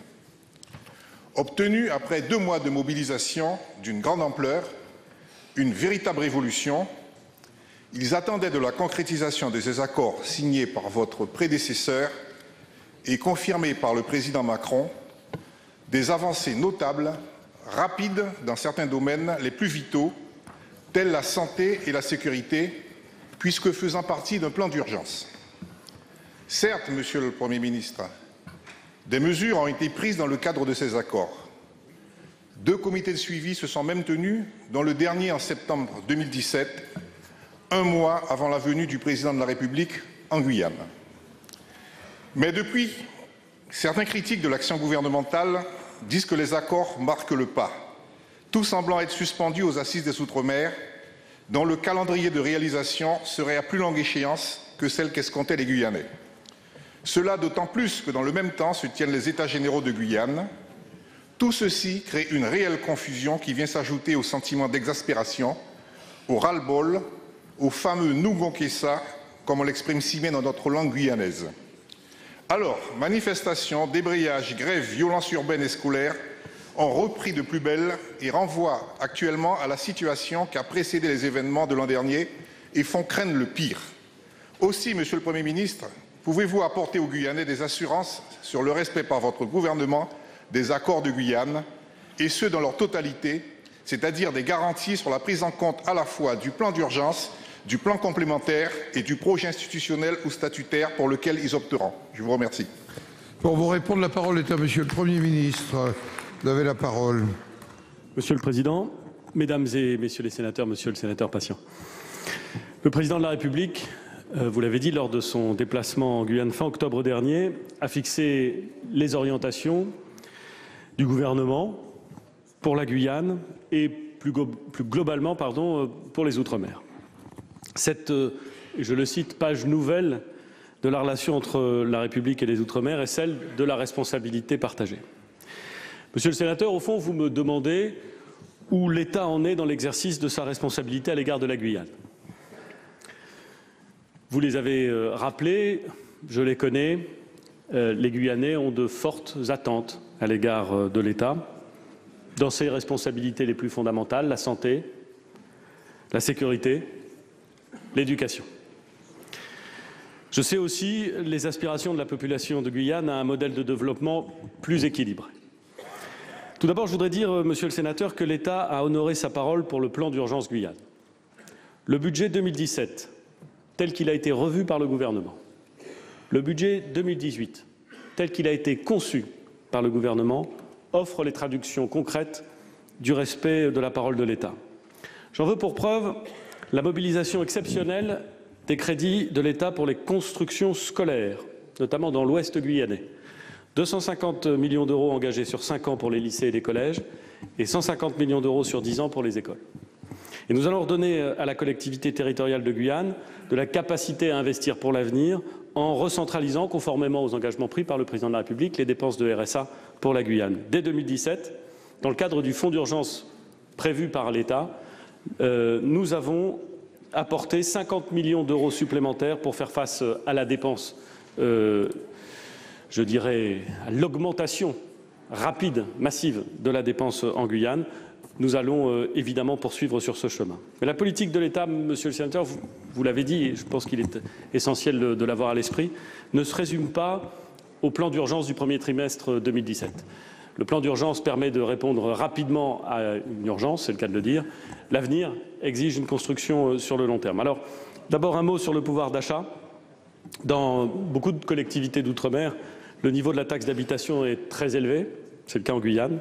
Obtenus après 2 mois de mobilisation d'une grande ampleur, une véritable révolution, ils attendaient de la concrétisation de ces accords signés par votre prédécesseur et confirmés par le président Macron, des avancées notables, rapides dans certains domaines les plus vitaux, tels la santé et la sécurité, puisque faisant partie d'un plan d'urgence. Certes, Monsieur le Premier ministre, des mesures ont été prises dans le cadre de ces accords. 2 comités de suivi se sont même tenus, dont le dernier en septembre 2017, 1 mois avant la venue du président de la République en Guyane. Mais depuis, certains critiques de l'action gouvernementale disent que les accords marquent le pas, tout semblant être suspendu aux assises des Outre-mer, dont le calendrier de réalisation serait à plus longue échéance que celle qu'escomptaient les Guyanais. Cela d'autant plus que dans le même temps se tiennent les États généraux de Guyane. Tout ceci crée une réelle confusion qui vient s'ajouter au sentiment d'exaspération, au ras-le-bol, au fameux « nous gonquessa », comme on l'exprime si bien dans notre langue guyanaise. Alors, manifestations, débrayages, grèves, violences urbaines et scolaires ont repris de plus belle et renvoient actuellement à la situation qui a précédé les événements de l'an dernier et font craindre le pire. Aussi, Monsieur le Premier ministre, pouvez-vous apporter aux Guyanais des assurances sur le respect par votre gouvernement des accords de Guyane, et ce dans leur totalité, c'est-à-dire des garanties sur la prise en compte à la fois du plan d'urgence, du plan complémentaire et du projet institutionnel ou statutaire pour lequel ils opteront? Je vous remercie. Pour vous répondre, la parole est à Monsieur le Premier ministre. Vous avez la parole. Monsieur le Président, Mesdames et Messieurs les sénateurs, Monsieur le sénateur Patient. Le Président de la République, vous l'avez dit, lors de son déplacement en Guyane fin octobre dernier, a fixé les orientations du gouvernement pour la Guyane et plus globalement pour les Outre-mer. Cette, je le cite, page nouvelle de la relation entre la République et les Outre-mer est celle de la responsabilité partagée. Monsieur le sénateur, au fond, vous me demandez où l'État en est dans l'exercice de sa responsabilité à l'égard de la Guyane. Vous les avez rappelés, je les connais, les Guyanais ont de fortes attentes à l'égard de l'État dans ses responsabilités les plus fondamentales, la santé, la sécurité, l'éducation. Je sais aussi les aspirations de la population de Guyane à un modèle de développement plus équilibré. Tout d'abord, je voudrais dire, Monsieur le sénateur, que l'État a honoré sa parole pour le plan d'urgence Guyane. Le budget 2017, tel qu'il a été revu par le gouvernement, le budget 2018, tel qu'il a été conçu par le gouvernement, offre les traductions concrètes du respect de la parole de l'État. J'en veux pour preuve la mobilisation exceptionnelle des crédits de l'État pour les constructions scolaires, notamment dans l'ouest guyanais. 250 millions d'euros engagés sur 5 ans pour les lycées et les collèges et 150 millions d'euros sur 10 ans pour les écoles. Et nous allons redonner à la collectivité territoriale de Guyane de la capacité à investir pour l'avenir en recentralisant, conformément aux engagements pris par le Président de la République, les dépenses de RSA pour la Guyane. Dès 2017, dans le cadre du fonds d'urgence prévu par l'État, nous avons apporté 50 millions d'euros supplémentaires pour faire face à la dépense, je dirais, à l'augmentation rapide, massive de la dépense en Guyane. nous allons évidemment poursuivre sur ce chemin. Mais la politique de l'État, monsieur le sénateur, vous l'avez dit, et je pense qu'il est essentiel de l'avoir à l'esprit, ne se résume pas au plan d'urgence du premier trimestre 2017. Le plan d'urgence permet de répondre rapidement à une urgence, c'est le cas de le dire. L'avenir exige une construction sur le long terme. Alors, d'abord un mot sur le pouvoir d'achat. Dans beaucoup de collectivités d'outre-mer, le niveau de la taxe d'habitation est très élevé, c'est le cas en Guyane.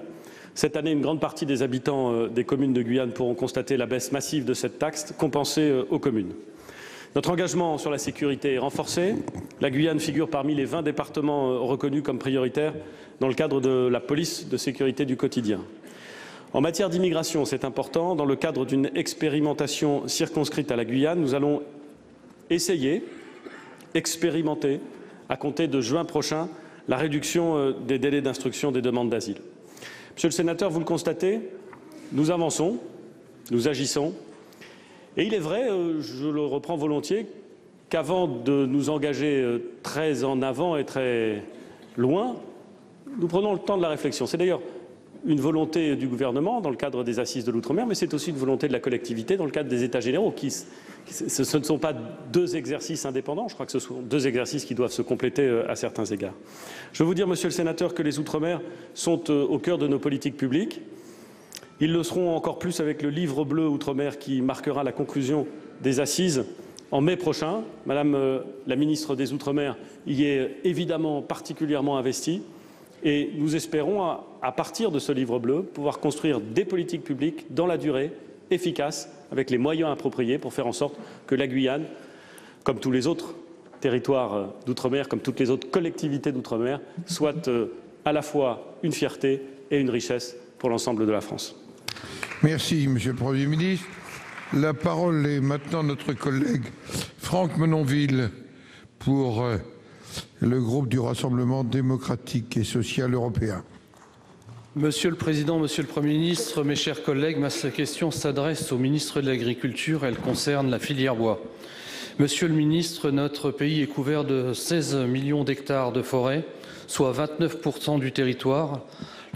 Cette année, une grande partie des habitants des communes de Guyane pourront constater la baisse massive de cette taxe compensée aux communes. Notre engagement sur la sécurité est renforcé. La Guyane figure parmi les 20 départements reconnus comme prioritaires dans le cadre de la police de sécurité du quotidien. En matière d'immigration, c'est important. Dans le cadre d'une expérimentation circonscrite à la Guyane, nous allons essayer, expérimenter, à compter de juin prochain, la réduction des délais d'instruction des demandes d'asile. Monsieur le sénateur, vous le constatez, nous avançons, nous agissons. Et il est vrai, je le reprends volontiers, qu'avant de nous engager très en avant et très loin, nous prenons le temps de la réflexion. C'est d'ailleurs une volonté du gouvernement dans le cadre des assises de l'outre-mer, mais c'est aussi une volonté de la collectivité dans le cadre des États généraux. Ce ne sont pas deux exercices indépendants, je crois que ce sont deux exercices qui doivent se compléter à certains égards. Je veux vous dire, monsieur le sénateur, que les outre-mer sont au cœur de nos politiques publiques. Ils le seront encore plus avec le livre bleu outre-mer qui marquera la conclusion des assises en mai prochain. Madame la ministre des Outre-mer y est évidemment particulièrement investie et nous espérons, à partir de ce livre bleu, pouvoir construire des politiques publiques dans la durée, efficaces, avec les moyens appropriés pour faire en sorte que la Guyane, comme tous les autres territoires d'outre-mer, comme toutes les autres collectivités d'outre-mer, soit à la fois une fierté et une richesse pour l'ensemble de la France. Merci, Monsieur le Premier ministre. La parole est maintenant à notre collègue Franck Menonville pour le groupe du Rassemblement démocratique et social européen. Monsieur le Président, Monsieur le Premier ministre, mes chers collègues, ma question s'adresse au ministre de l'Agriculture. Elle concerne la filière bois. Monsieur le ministre, notre pays est couvert de 16 millions d'hectares de forêt, soit 29% du territoire.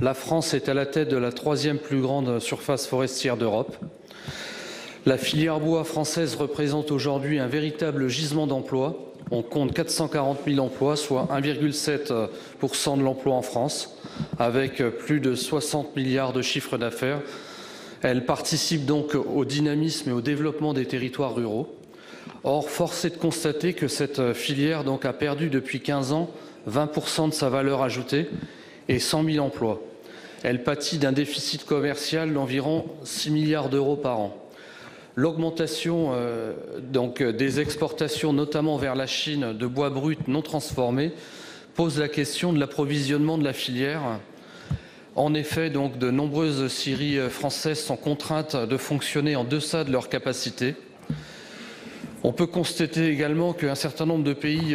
La France est à la tête de la 3e plus grande surface forestière d'Europe. La filière bois française représente aujourd'hui un véritable gisement d'emplois. On compte 440 000 emplois, soit 1,7% de l'emploi en France, avec plus de 60 milliards de chiffre d'affaires. Elle participe donc au dynamisme et au développement des territoires ruraux. Or, force est de constater que cette filière a perdu depuis 15 ans 20% de sa valeur ajoutée et 100 000 emplois. Elle pâtit d'un déficit commercial d'environ 6 milliards d'euros par an. L'augmentation des exportations, notamment vers la Chine, de bois brut non transformé, pose la question de l'approvisionnement de la filière. En effet, de nombreuses scieries françaises sont contraintes de fonctionner en deçà de leur capacité. On peut constater également qu'un certain nombre de pays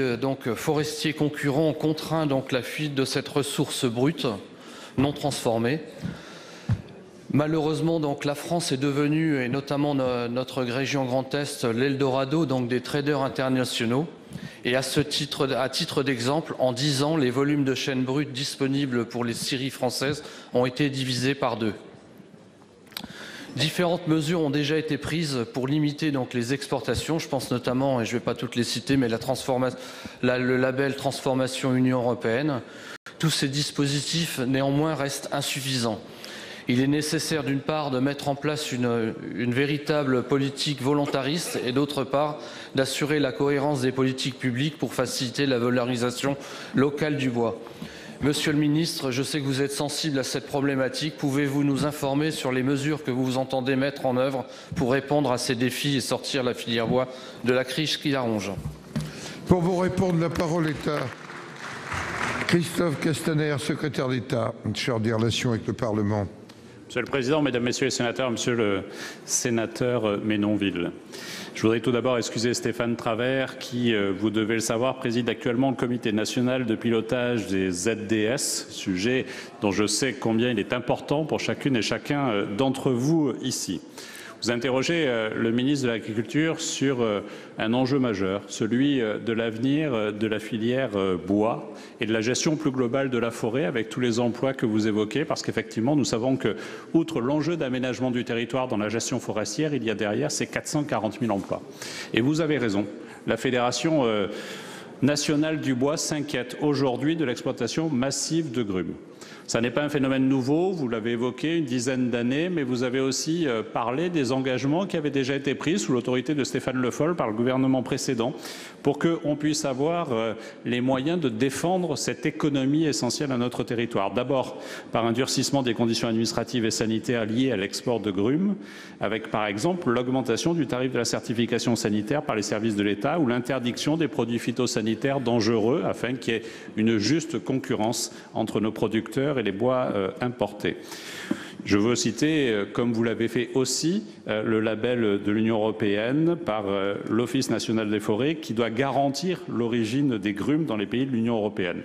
forestiers concurrents ont contraint la fuite de cette ressource brute non transformée. Malheureusement, la France est devenue, et notamment notre région Grand Est, l'Eldorado des traders internationaux. Et à titre d'exemple, en 10 ans, les volumes de chêne brut disponibles pour les scieries françaises ont été divisés par 2. Différentes mesures ont déjà été prises pour limiter les exportations. Je pense notamment, et je ne vais pas toutes les citer, mais le label Transformation Union européenne. Tous ces dispositifs, néanmoins, restent insuffisants. Il est nécessaire, d'une part, de mettre en place une véritable politique volontariste et, d'autre part, d'assurer la cohérence des politiques publiques pour faciliter la valorisation locale du bois. Monsieur le ministre, je sais que vous êtes sensible à cette problématique. Pouvez-vous nous informer sur les mesures que vous entendez mettre en œuvre pour répondre à ces défis et sortir la filière bois de la crise qui la ronge? Pour vous répondre, la parole est à Christophe Castaner, secrétaire d'État chargé des relations avec le Parlement. Monsieur le Président, Mesdames, Messieurs les sénateurs, Monsieur le sénateur Menonville, je voudrais tout d'abord excuser Stéphane Travert qui, vous devez le savoir, préside actuellement le Comité national de pilotage des ZDS, sujet dont je sais combien il est important pour chacune et chacun d'entre vous ici. Vous interrogez le ministre de l'Agriculture sur un enjeu majeur, celui de l'avenir de la filière bois et de la gestion plus globale de la forêt avec tous les emplois que vous évoquez, parce qu'effectivement, nous savons que, outre l'enjeu d'aménagement du territoire dans la gestion forestière, il y a derrière ces 440 000 emplois. Et vous avez raison, la Fédération nationale du bois s'inquiète aujourd'hui de l'exploitation massive de grumes. Ça n'est pas un phénomène nouveau, vous l'avez évoqué, une dizaine d'années, mais vous avez aussi parlé des engagements qui avaient déjà été pris sous l'autorité de Stéphane Le Foll par le gouvernement précédent pour qu'on puisse avoir les moyens de défendre cette économie essentielle à notre territoire. D'abord par un durcissement des conditions administratives et sanitaires liées à l'export de grumes, avec par exemple l'augmentation du tarif de la certification sanitaire par les services de l'État ou l'interdiction des produits phytosanitaires dangereux afin qu'il y ait une juste concurrence entre nos producteurs et les bois importés. Je veux citer, comme vous l'avez fait aussi, le label de l'Union européenne par l'Office national des forêts qui doit garantir l'origine des grumes dans les pays de l'Union européenne.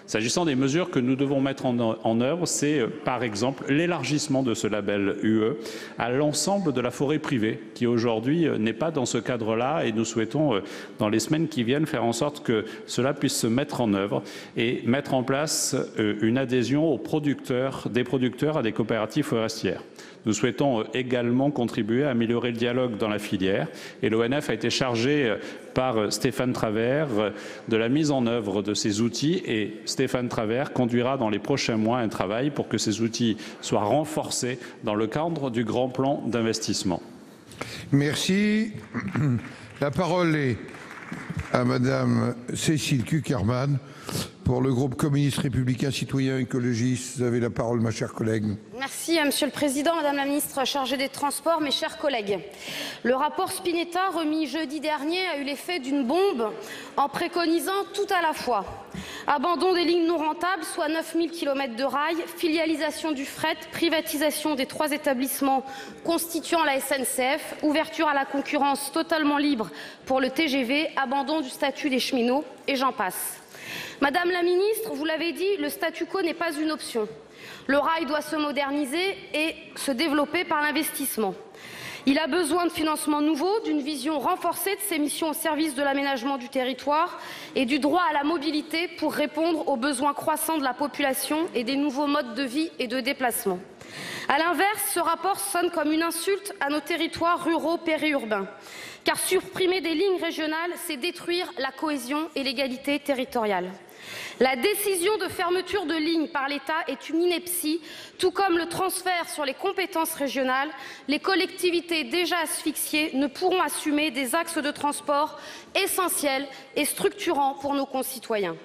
S'agissant des mesures que nous devons mettre en œuvre, c'est par exemple l'élargissement de ce label UE à l'ensemble de la forêt privée qui aujourd'hui n'est pas dans ce cadre-là et nous souhaitons dans les semaines qui viennent faire en sorte que cela puisse se mettre en œuvre et mettre en place une adhésion aux producteurs, des producteurs à des coopératives forestières. Nous souhaitons également contribuer à améliorer le dialogue dans la filière et l'ONF a été chargé par Stéphane Travert de la mise en œuvre de ces outils et Stéphane Travert conduira dans les prochains mois un travail pour que ces outils soient renforcés dans le cadre du grand plan d'investissement. Merci. La parole est à Madame Cécile Cukierman pour le groupe communiste républicain citoyen écologiste. Vous avez la parole, ma chère collègue. Merci, Monsieur le Président, Madame la Ministre chargée des Transports, mes chers collègues. Le rapport Spinetta, remis jeudi dernier, a eu l'effet d'une bombe en préconisant tout à la fois. Abandon des lignes non rentables, soit 9000 km de rails, filialisation du fret, privatisation des 3 établissements constituant la SNCF, ouverture à la concurrence totalement libre pour le TGV, abandon du statut des cheminots, et j'en passe. Madame la Ministre, vous l'avez dit, le statu quo n'est pas une option. Le rail doit se moderniser et se développer par l'investissement. Il a besoin de financements nouveaux, d'une vision renforcée de ses missions au service de l'aménagement du territoire et du droit à la mobilité pour répondre aux besoins croissants de la population et des nouveaux modes de vie et de déplacement. A l'inverse, ce rapport sonne comme une insulte à nos territoires ruraux périurbains. Car supprimer des lignes régionales, c'est détruire la cohésion et l'égalité territoriale. La décision de fermeture de lignes par l'État est une ineptie, tout comme le transfert sur les compétences régionales. Les collectivités déjà asphyxiées ne pourront assumer des axes de transport essentiels et structurants pour nos concitoyens.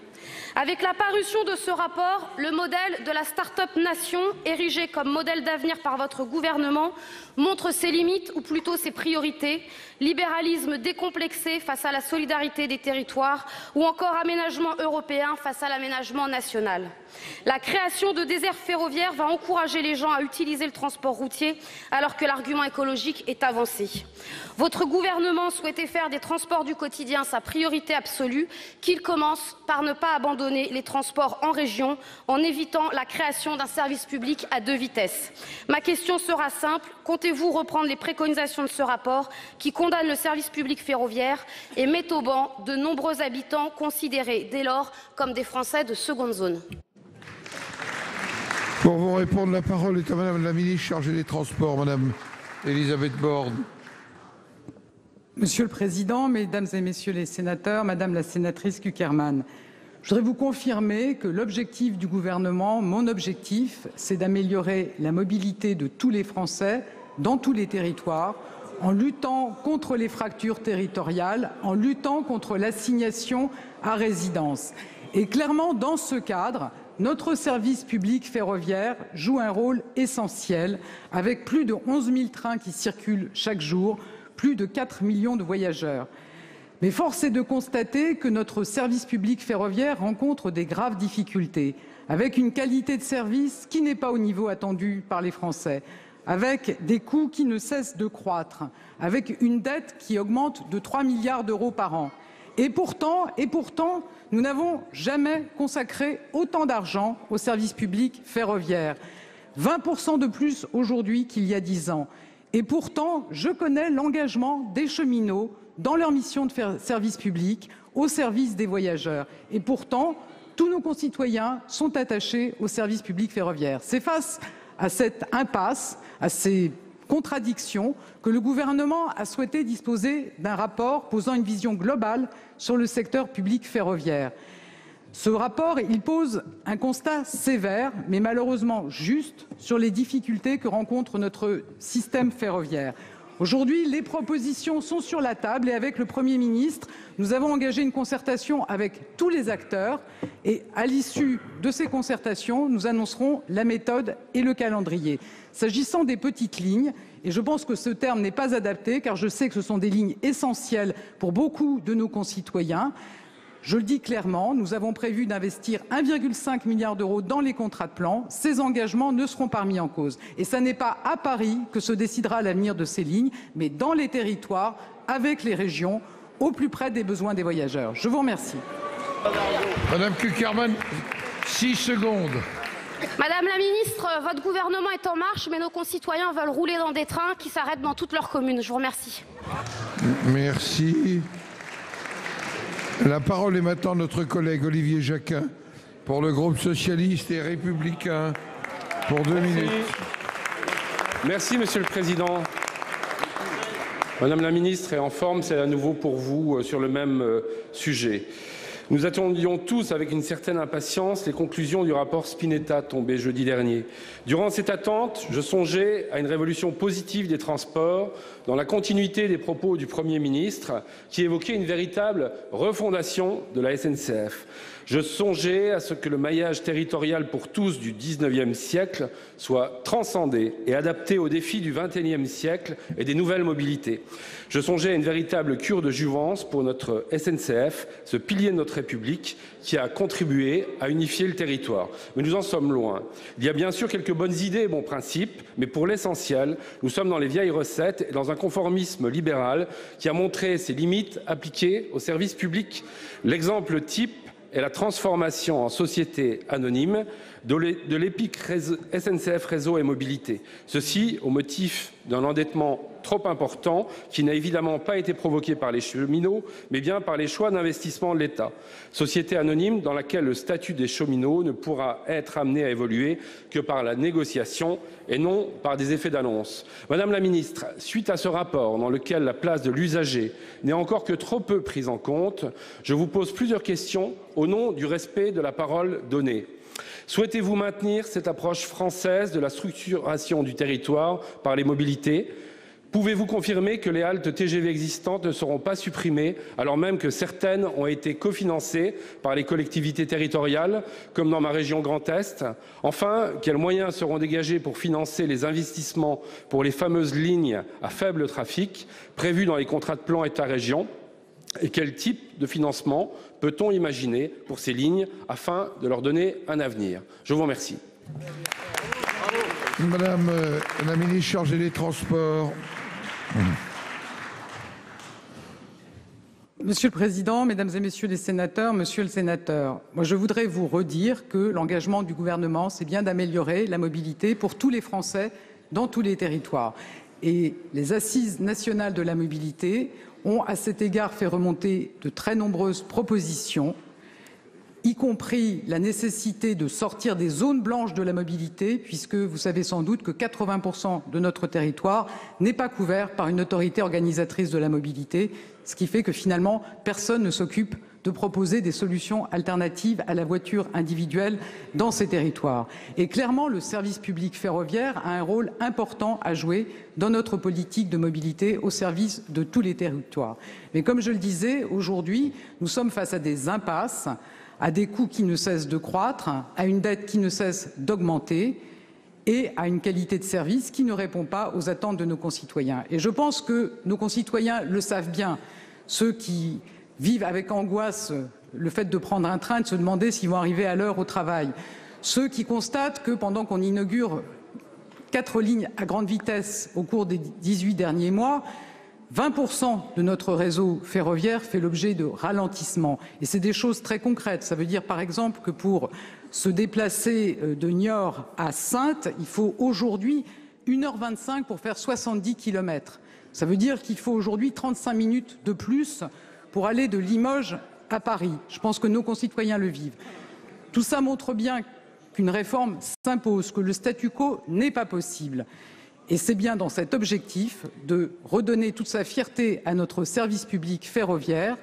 Avec la parution de ce rapport, le modèle de la start-up nation, érigé comme modèle d'avenir par votre gouvernement, montre ses limites ou plutôt ses priorités, libéralisme décomplexé face à la solidarité des territoires ou encore aménagement européen face à l'aménagement national. La création de déserts ferroviaires va encourager les gens à utiliser le transport routier alors que l'argument écologique est avancé. Votre gouvernement souhaitait faire des transports du quotidien sa priorité absolue, qu'il commence par ne pas abandonner les transports en région en évitant la création d'un service public à 2 vitesses. Ma question sera simple, comptez-vous reprendre les préconisations de ce rapport qui condamne le service public ferroviaire et met au banc de nombreux habitants considérés dès lors comme des Français de seconde zone? Pour vous répondre, la parole est à Madame la ministre chargée des Transports, Madame Elisabeth Borne. Monsieur le Président, Mesdames et Messieurs les sénateurs, Madame la sénatrice Cukierman, je voudrais vous confirmer que l'objectif du gouvernement, mon objectif, c'est d'améliorer la mobilité de tous les Français dans tous les territoires, en luttant contre les fractures territoriales, en luttant contre l'assignation à résidence. Et clairement, dans ce cadre, notre service public ferroviaire joue un rôle essentiel, avec plus de 11 000 trains qui circulent chaque jour, plus de 4 millions de voyageurs. Mais force est de constater que notre service public ferroviaire rencontre des graves difficultés, avec une qualité de service qui n'est pas au niveau attendu par les Français, avec des coûts qui ne cessent de croître, avec une dette qui augmente de 3 milliards d'euros par an. Et pourtant, nous n'avons jamais consacré autant d'argent au service public ferroviaire. 20% de plus aujourd'hui qu'il y a 10 ans. Et pourtant, je connais l'engagement des cheminots dans leur mission de faire service public, au service des voyageurs. Et pourtant, tous nos concitoyens sont attachés au service public ferroviaire. C'est face à cette impasse, à ces contradictions, que le gouvernement a souhaité disposer d'un rapport posant une vision globale sur le secteur public ferroviaire. Ce rapport, il pose un constat sévère, mais malheureusement juste, sur les difficultés que rencontre notre système ferroviaire. Aujourd'hui, les propositions sont sur la table et avec le Premier ministre, nous avons engagé une concertation avec tous les acteurs et à l'issue de ces concertations, nous annoncerons la méthode et le calendrier. S'agissant des petites lignes, et je pense que ce terme n'est pas adapté car je sais que ce sont des lignes essentielles pour beaucoup de nos concitoyens, je le dis clairement, nous avons prévu d'investir 1,5 milliard d'euros dans les contrats de plan. Ces engagements ne seront pas mis en cause. Et ce n'est pas à Paris que se décidera l'avenir de ces lignes, mais dans les territoires, avec les régions, au plus près des besoins des voyageurs. Je vous remercie. Madame Cukierman, 6 secondes. Madame la ministre, votre gouvernement est en marche, mais nos concitoyens veulent rouler dans des trains qui s'arrêtent dans toutes leurs communes. Je vous remercie. Merci. La parole est maintenant à notre collègue Olivier Jacquin pour le groupe socialiste et républicain pour 2 minutes. Merci Monsieur le Président. Madame la ministre est en forme, c'est à nouveau pour vous sur le même sujet. Nous attendions tous avec une certaine impatience les conclusions du rapport Spinetta tombé jeudi dernier. Durant cette attente, je songeais à une révolution positive des transports dans la continuité des propos du Premier ministre qui évoquait une véritable refondation de la SNCF. Je songeais à ce que le maillage territorial pour tous du XIXe siècle soit transcendé et adapté aux défis du XXIe siècle et des nouvelles mobilités. Je songeais à une véritable cure de jouvence pour notre SNCF, ce pilier de notre République qui a contribué à unifier le territoire. Mais nous en sommes loin. Il y a bien sûr quelques bonnes idées et bons principes, mais pour l'essentiel, nous sommes dans les vieilles recettes et dans un conformisme libéral qui a montré ses limites appliquées au service public. L'exemple type est la transformation en société anonyme de l'EPIC SNCF Réseau et Mobilité. Ceci au motif d'un endettement trop important qui n'a évidemment pas été provoqué par les cheminots, mais bien par les choix d'investissement de l'État. Société anonyme dans laquelle le statut des cheminots ne pourra être amené à évoluer que par la négociation et non par des effets d'annonce. Madame la ministre, suite à ce rapport dans lequel la place de l'usager n'est encore que trop peu prise en compte, je vous pose plusieurs questions au nom du respect de la parole donnée. Souhaitez-vous maintenir cette approche française de la structuration du territoire par les mobilités ? Pouvez-vous confirmer que les haltes TGV existantes ne seront pas supprimées, alors même que certaines ont été cofinancées par les collectivités territoriales, comme dans ma région Grand Est? Enfin, quels moyens seront dégagés pour financer les investissements pour les fameuses lignes à faible trafic prévus dans les contrats de plan État-région? Et quel type de financement peut-on imaginer pour ces lignes afin de leur donner un avenir? Je vous remercie. Madame la ministre chargée des Transports. Monsieur le Président, Mesdames et Messieurs les sénateurs, Monsieur le Sénateur, moi je voudrais vous redire que l'engagement du gouvernement, c'est bien d'améliorer la mobilité pour tous les Français dans tous les territoires. Et les Assises nationales de la mobilité ont à cet égard fait remonter de très nombreuses propositions, y compris la nécessité de sortir des zones blanches de la mobilité, puisque vous savez sans doute que 80% de notre territoire n'est pas couvert par une autorité organisatrice de la mobilité, ce qui fait que finalement personne ne s'occupe de proposer des solutions alternatives à la voiture individuelle dans ces territoires. Et clairement, le service public ferroviaire a un rôle important à jouer dans notre politique de mobilité au service de tous les territoires. Mais comme je le disais, aujourd'hui, nous sommes face à des impasses, à des coûts qui ne cessent de croître, à une dette qui ne cesse d'augmenter et à une qualité de service qui ne répond pas aux attentes de nos concitoyens. Et je pense que nos concitoyens le savent bien, ceux qui vivent avec angoisse le fait de prendre un train, de se demander s'ils vont arriver à l'heure au travail. Ceux qui constatent que pendant qu'on inaugure 4 lignes à grande vitesse au cours des 18 derniers mois, 20% de notre réseau ferroviaire fait l'objet de ralentissements. Et c'est des choses très concrètes. Ça veut dire par exemple que pour se déplacer de Niort à Saintes, il faut aujourd'hui 1h25 pour faire 70 km. Ça veut dire qu'il faut aujourd'hui 35 minutes de plus pour aller de Limoges à Paris. Je pense que nos concitoyens le vivent. Tout ça montre bien qu'une réforme s'impose, que le statu quo n'est pas possible. Et c'est bien dans cet objectif de redonner toute sa fierté à notre service public ferroviaire,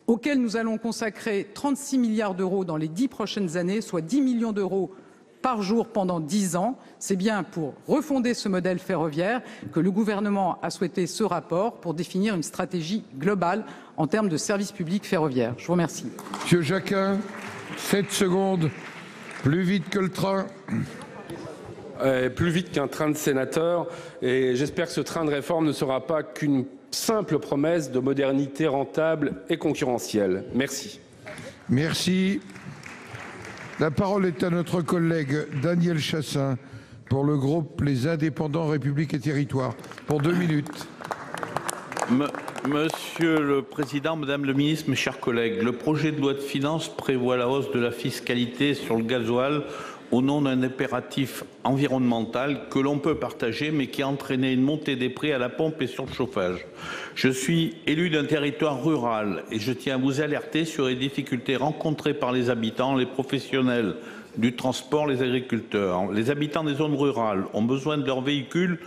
auquel nous allons consacrer 36 milliards d'euros dans les 10 prochaines années, soit 10 millions d'euros par jour pendant 10 ans. C'est bien pour refonder ce modèle ferroviaire que le gouvernement a souhaité ce rapport pour définir une stratégie globale en termes de service public ferroviaire. Je vous remercie. Monsieur Jacquin, 7 secondes, plus vite que le train. Plus vite qu'un train de sénateur, et j'espère que ce train de réforme ne sera pas qu'une simple promesse de modernité rentable et concurrentielle. Merci. Merci. La parole est à notre collègue Daniel Chassaing pour le groupe Les Indépendants République et Territoires pour 2 minutes. Monsieur le Président, Madame le Ministre, mes chers collègues, le projet de loi de finances prévoit la hausse de la fiscalité sur le gasoil au nom d'un impératif environnemental que l'on peut partager, mais qui a entraîné une montée des prix à la pompe et sur le chauffage. Je suis élu d'un territoire rural et je tiens à vous alerter sur les difficultés rencontrées par les habitants, les professionnels du transport, les agriculteurs. Les habitants des zones rurales ont besoin de leurs véhicules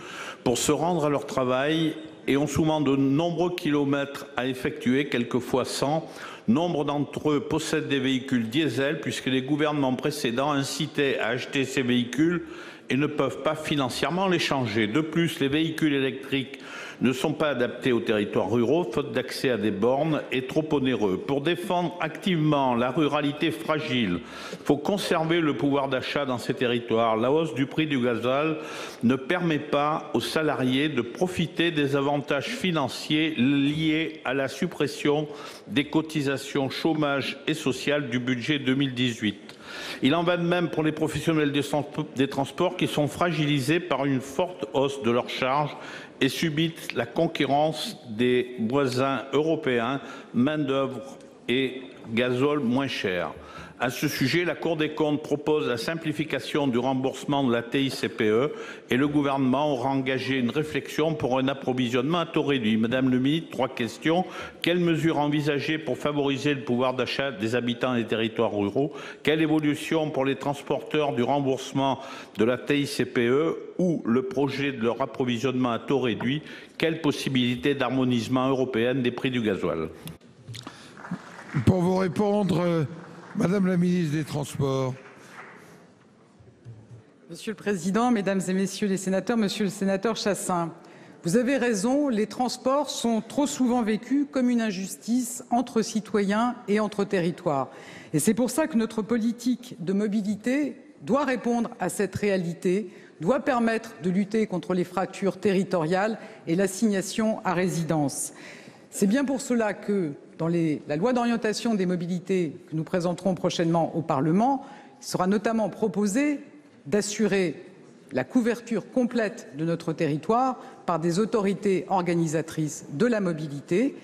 pour se rendre à leur travail et ont souvent de nombreux kilomètres à effectuer, quelquefois 100. Nombre d'entre eux possèdent des véhicules diesel puisque les gouvernements précédents incitaient à acheter ces véhicules et ne peuvent pas financièrement les changer. De plus, les véhicules électriques ne sont pas adaptés aux territoires ruraux, faute d'accès à des bornes et trop onéreux. Pour défendre activement la ruralité fragile, il faut conserver le pouvoir d'achat dans ces territoires. La hausse du prix du gasoil ne permet pas aux salariés de profiter des avantages financiers liés à la suppression des cotisations chômage et sociales du budget 2018. Il en va de même pour les professionnels des transports qui sont fragilisés par une forte hausse de leurs charges et subissent la concurrence des voisins européens, main-d'œuvre et gazole moins cher. À ce sujet, la Cour des comptes propose la simplification du remboursement de la TICPE et le gouvernement aura engagé une réflexion pour un approvisionnement à taux réduit. Madame le ministre, 3 questions. Quelles mesures envisagées pour favoriser le pouvoir d'achat des habitants des territoires ruraux? Quelle évolution pour les transporteurs du remboursement de la TICPE ou le projet de leur approvisionnement à taux réduit? Quelle possibilité d'harmonisation européenne des prix du gasoil? Pour vous répondre, Madame la ministre des Transports. Monsieur le Président, Mesdames et Messieurs les sénateurs, Monsieur le sénateur Chassaing, vous avez raison, les transports sont trop souvent vécus comme une injustice entre citoyens et entre territoires. Et c'est pour ça que notre politique de mobilité doit répondre à cette réalité, doit permettre de lutter contre les fractures territoriales et l'assignation à résidence. C'est bien pour cela que dans la loi d'orientation des mobilités que nous présenterons prochainement au Parlement, il sera notamment proposé d'assurer la couverture complète de notre territoire par des autorités organisatrices de la mobilité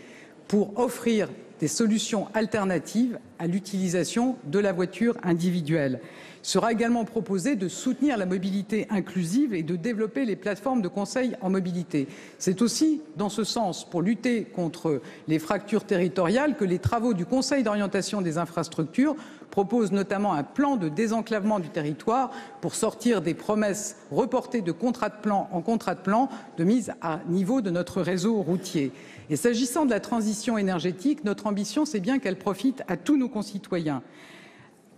pour offrir des solutions alternatives à l'utilisation de la voiture individuelle. Il sera également proposé de soutenir la mobilité inclusive et de développer les plateformes de conseil en mobilité. C'est aussi dans ce sens, pour lutter contre les fractures territoriales, que les travaux du Conseil d'orientation des infrastructures proposent notamment un plan de désenclavement du territoire pour sortir des promesses reportées de contrat de plan en contrat de plan de mise à niveau de notre réseau routier. Et s'agissant de la transition énergétique, notre ambition, c'est bien qu'elle profite à tous nos concitoyens.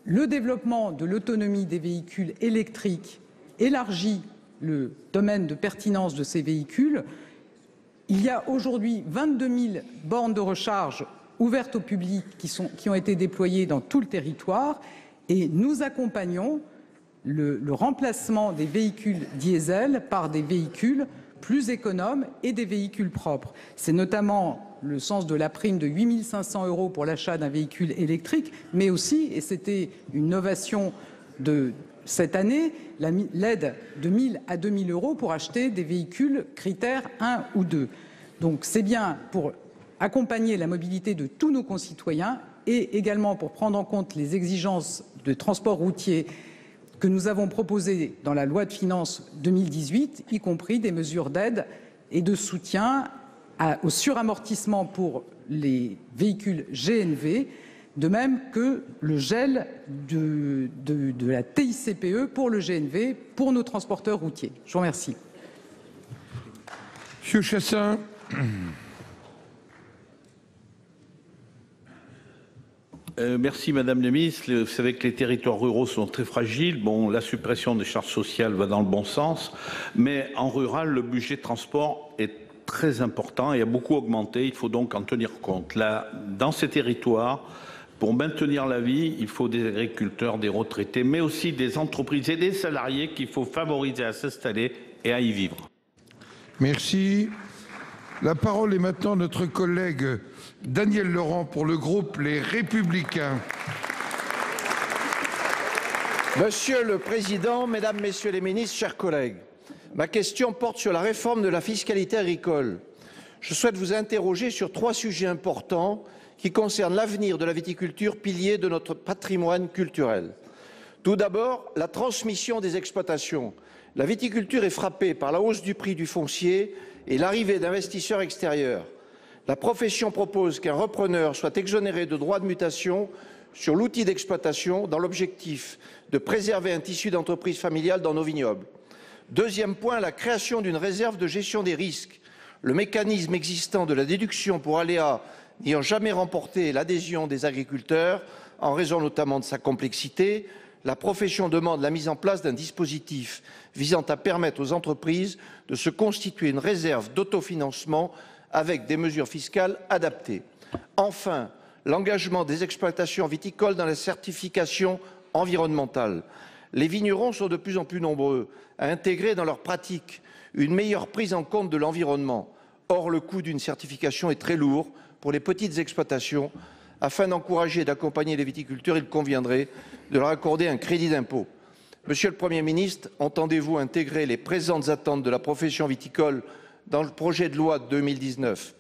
Le développement de l'autonomie des véhicules électriques élargit le domaine de pertinence de ces véhicules. Il y a aujourd'hui 22 000 bornes de recharge ouvertes au public qui ont été déployées dans tout le territoire et nous accompagnons le remplacement des véhicules diesel par des véhicules plus économes et des véhicules propres. C'est notamment le sens de la prime de 8 500 € pour l'achat d'un véhicule électrique, mais aussi, et c'était une novation de cette année, l'aide de 1 000 à 2 000 € pour acheter des véhicules critères 1 ou 2. Donc c'est bien pour accompagner la mobilité de tous nos concitoyens et également pour prendre en compte les exigences de transport routier que nous avons proposées dans la loi de finances 2018, y compris des mesures d'aide et de soutien au suramortissement pour les véhicules GNV, de même que le gel de la TICPE pour le GNV pour nos transporteurs routiers. Je vous remercie. Monsieur Chassaing. Merci Madame la Ministre. Vous savez que les territoires ruraux sont très fragiles. Bon, la suppression des charges sociales va dans le bon sens, mais en rural, le budget de transport est très important et a beaucoup augmenté. Il faut donc en tenir compte. Là, dans ces territoires, pour maintenir la vie, il faut des agriculteurs, des retraités, mais aussi des entreprises et des salariés qu'il faut favoriser à s'installer et à y vivre. Merci. La parole est maintenant à notre collègue Daniel Laurent pour le groupe Les Républicains. Monsieur le Président, Mesdames, Messieurs les ministres, chers collègues, ma question porte sur la réforme de la fiscalité agricole. Je souhaite vous interroger sur 3 sujets importants qui concernent l'avenir de la viticulture, pilier de notre patrimoine culturel. Tout d'abord, la transmission des exploitations. La viticulture est frappée par la hausse du prix du foncier et l'arrivée d'investisseurs extérieurs. La profession propose qu'un repreneur soit exonéré de droits de mutation sur l'outil d'exploitation dans l'objectif de préserver un tissu d'entreprise familiale dans nos vignobles. Deuxième point, la création d'une réserve de gestion des risques. Le mécanisme existant de la déduction pour aléas n'ayant jamais remporté l'adhésion des agriculteurs, en raison notamment de sa complexité, la profession demande la mise en place d'un dispositif visant à permettre aux entreprises de se constituer une réserve d'autofinancement avec des mesures fiscales adaptées. Enfin, l'engagement des exploitations viticoles dans la certification environnementale. Les vignerons sont de plus en plus nombreux à intégrer dans leurs pratiques une meilleure prise en compte de l'environnement. Or, le coût d'une certification est très lourd pour les petites exploitations. Afin d'encourager et d'accompagner les viticulteurs, il conviendrait de leur accorder un crédit d'impôt. Monsieur le Premier ministre, entendez-vous intégrer les présentes attentes de la profession viticole dans le projet de loi 2019 ?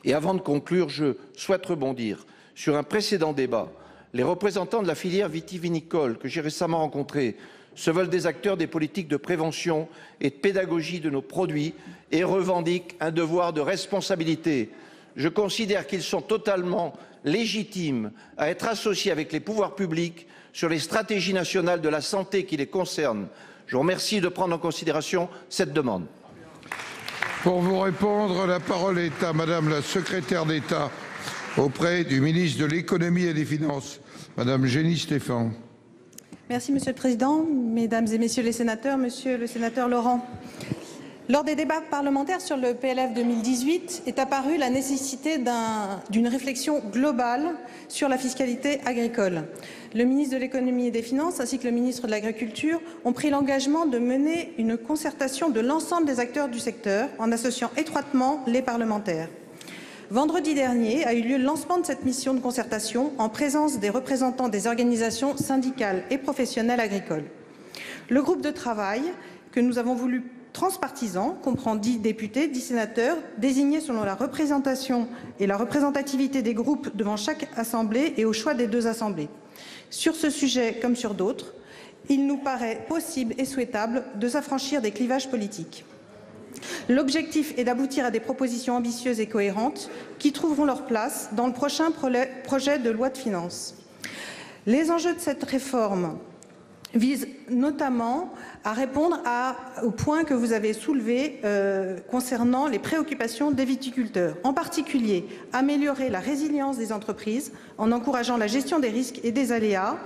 Et avant de conclure, je souhaite rebondir sur un précédent débat. Les représentants de la filière vitivinicole que j'ai récemment rencontrés se veulent des acteurs des politiques de prévention et de pédagogie de nos produits et revendiquent un devoir de responsabilité. Je considère qu'ils sont totalement légitimes à être associés avec les pouvoirs publics sur les stratégies nationales de la santé qui les concernent. Je vous remercie de prendre en considération cette demande. Pour vous répondre, la parole est à Madame la secrétaire d'État auprès du ministre de l'Économie et des Finances, Madame Génie Stéphan. Merci Monsieur le Président, Mesdames et Messieurs les sénateurs, Monsieur le sénateur Laurent. Lors des débats parlementaires sur le PLF 2018 est apparue la nécessité d'une réflexion globale sur la fiscalité agricole. Le ministre de l'Économie et des Finances ainsi que le ministre de l'Agriculture ont pris l'engagement de mener une concertation de l'ensemble des acteurs du secteur en associant étroitement les parlementaires. Vendredi dernier a eu lieu le lancement de cette mission de concertation en présence des représentants des organisations syndicales et professionnelles agricoles. Le groupe de travail que nous avons voulu transpartisan comprend 10 députés, 10 sénateurs, désignés selon la représentation et la représentativité des groupes devant chaque assemblée et au choix des 2 assemblées. Sur ce sujet, comme sur d'autres, il nous paraît possible et souhaitable de s'affranchir des clivages politiques. L'objectif est d'aboutir à des propositions ambitieuses et cohérentes qui trouveront leur place dans le prochain projet de loi de finances. Les enjeux de cette réforme visent notamment à répondre aux points que vous avez soulevés concernant les préoccupations des viticulteurs. En particulier, améliorer la résilience des entreprises en encourageant la gestion des risques et des aléas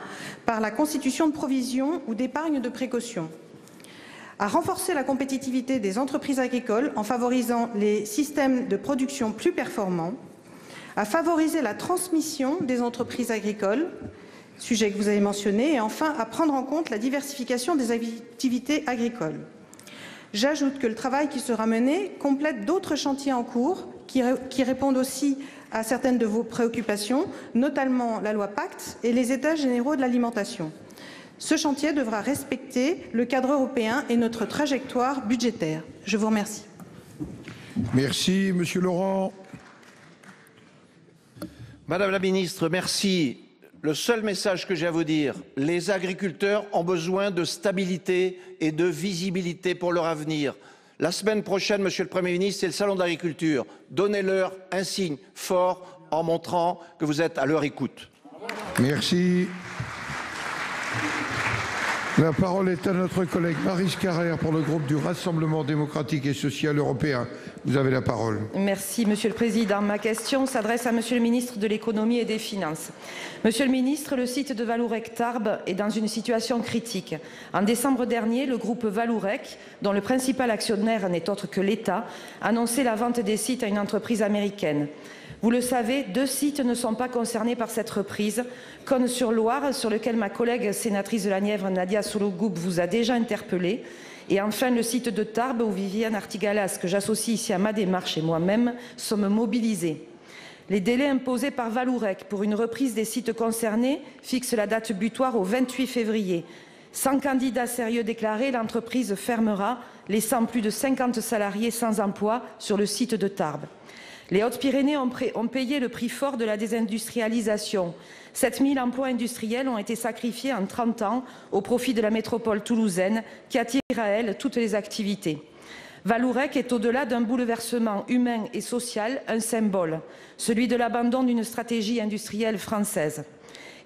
par la constitution de provisions ou d'épargne de précaution. À renforcer la compétitivité des entreprises agricoles en favorisant les systèmes de production plus performants, à favoriser la transmission des entreprises agricoles, sujet que vous avez mentionné, et enfin à prendre en compte la diversification des activités agricoles. J'ajoute que le travail qui sera mené complète d'autres chantiers en cours qui répondent aussi à certaines de vos préoccupations, notamment la loi Pacte et les États généraux de l'alimentation. Ce chantier devra respecter le cadre européen et notre trajectoire budgétaire. Je vous remercie. Merci, Monsieur Laurent. Madame la Ministre, merci. le seul message que j'ai à vous dire, les agriculteurs ont besoin de stabilité et de visibilité pour leur avenir. La semaine prochaine, Monsieur le Premier ministre, c'est le Salon de l'agriculture. Donnez-leur un signe fort en montrant que vous êtes à leur écoute. Merci. La parole est à notre collègue Maryse Carrère pour le groupe du Rassemblement démocratique et social européen. Vous avez la parole. Merci Monsieur le Président. Ma question s'adresse à Monsieur le ministre de l'Économie et des Finances. Monsieur le ministre, le site de Vallourec-Tarbes est dans une situation critique. En décembre dernier, le groupe Vallourec, dont le principal actionnaire n'est autre que l'État, annonçait la vente des sites à une entreprise américaine. Vous le savez, 2 sites ne sont pas concernés par cette reprise. Cosne-sur-Loire, sur lequel ma collègue sénatrice de la Nièvre, Nadia Sollogoub, vous a déjà interpellé. Et enfin, le site de Tarbes, où Viviane Artigalas, que j'associe ici à ma démarche et moi-même, sommes mobilisés. Les délais imposés par Vallourec pour une reprise des sites concernés fixent la date butoir au 28 février. Sans candidat sérieux déclaré, l'entreprise fermera, laissant plus de 50 salariés sans emploi sur le site de Tarbes. Les Hautes-Pyrénées ont payé le prix fort de la désindustrialisation. 7000 emplois industriels ont été sacrifiés en 30 ans au profit de la métropole toulousaine qui attire à elle toutes les activités. Vallourec est au-delà d'un bouleversement humain et social un symbole, celui de l'abandon d'une stratégie industrielle française.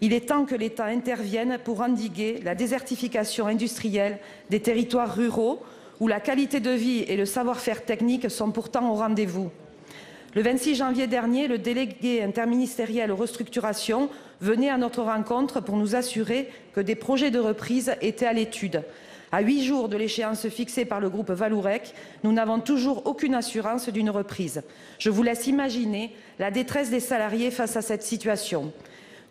Il est temps que l'État intervienne pour endiguer la désertification industrielle des territoires ruraux où la qualité de vie et le savoir-faire technique sont pourtant au rendez-vous. Le 26 janvier dernier, le délégué interministériel aux restructurations venait à notre rencontre pour nous assurer que des projets de reprise étaient à l'étude. À 8 jours de l'échéance fixée par le groupe Vallourec, nous n'avons toujours aucune assurance d'une reprise. Je vous laisse imaginer la détresse des salariés face à cette situation.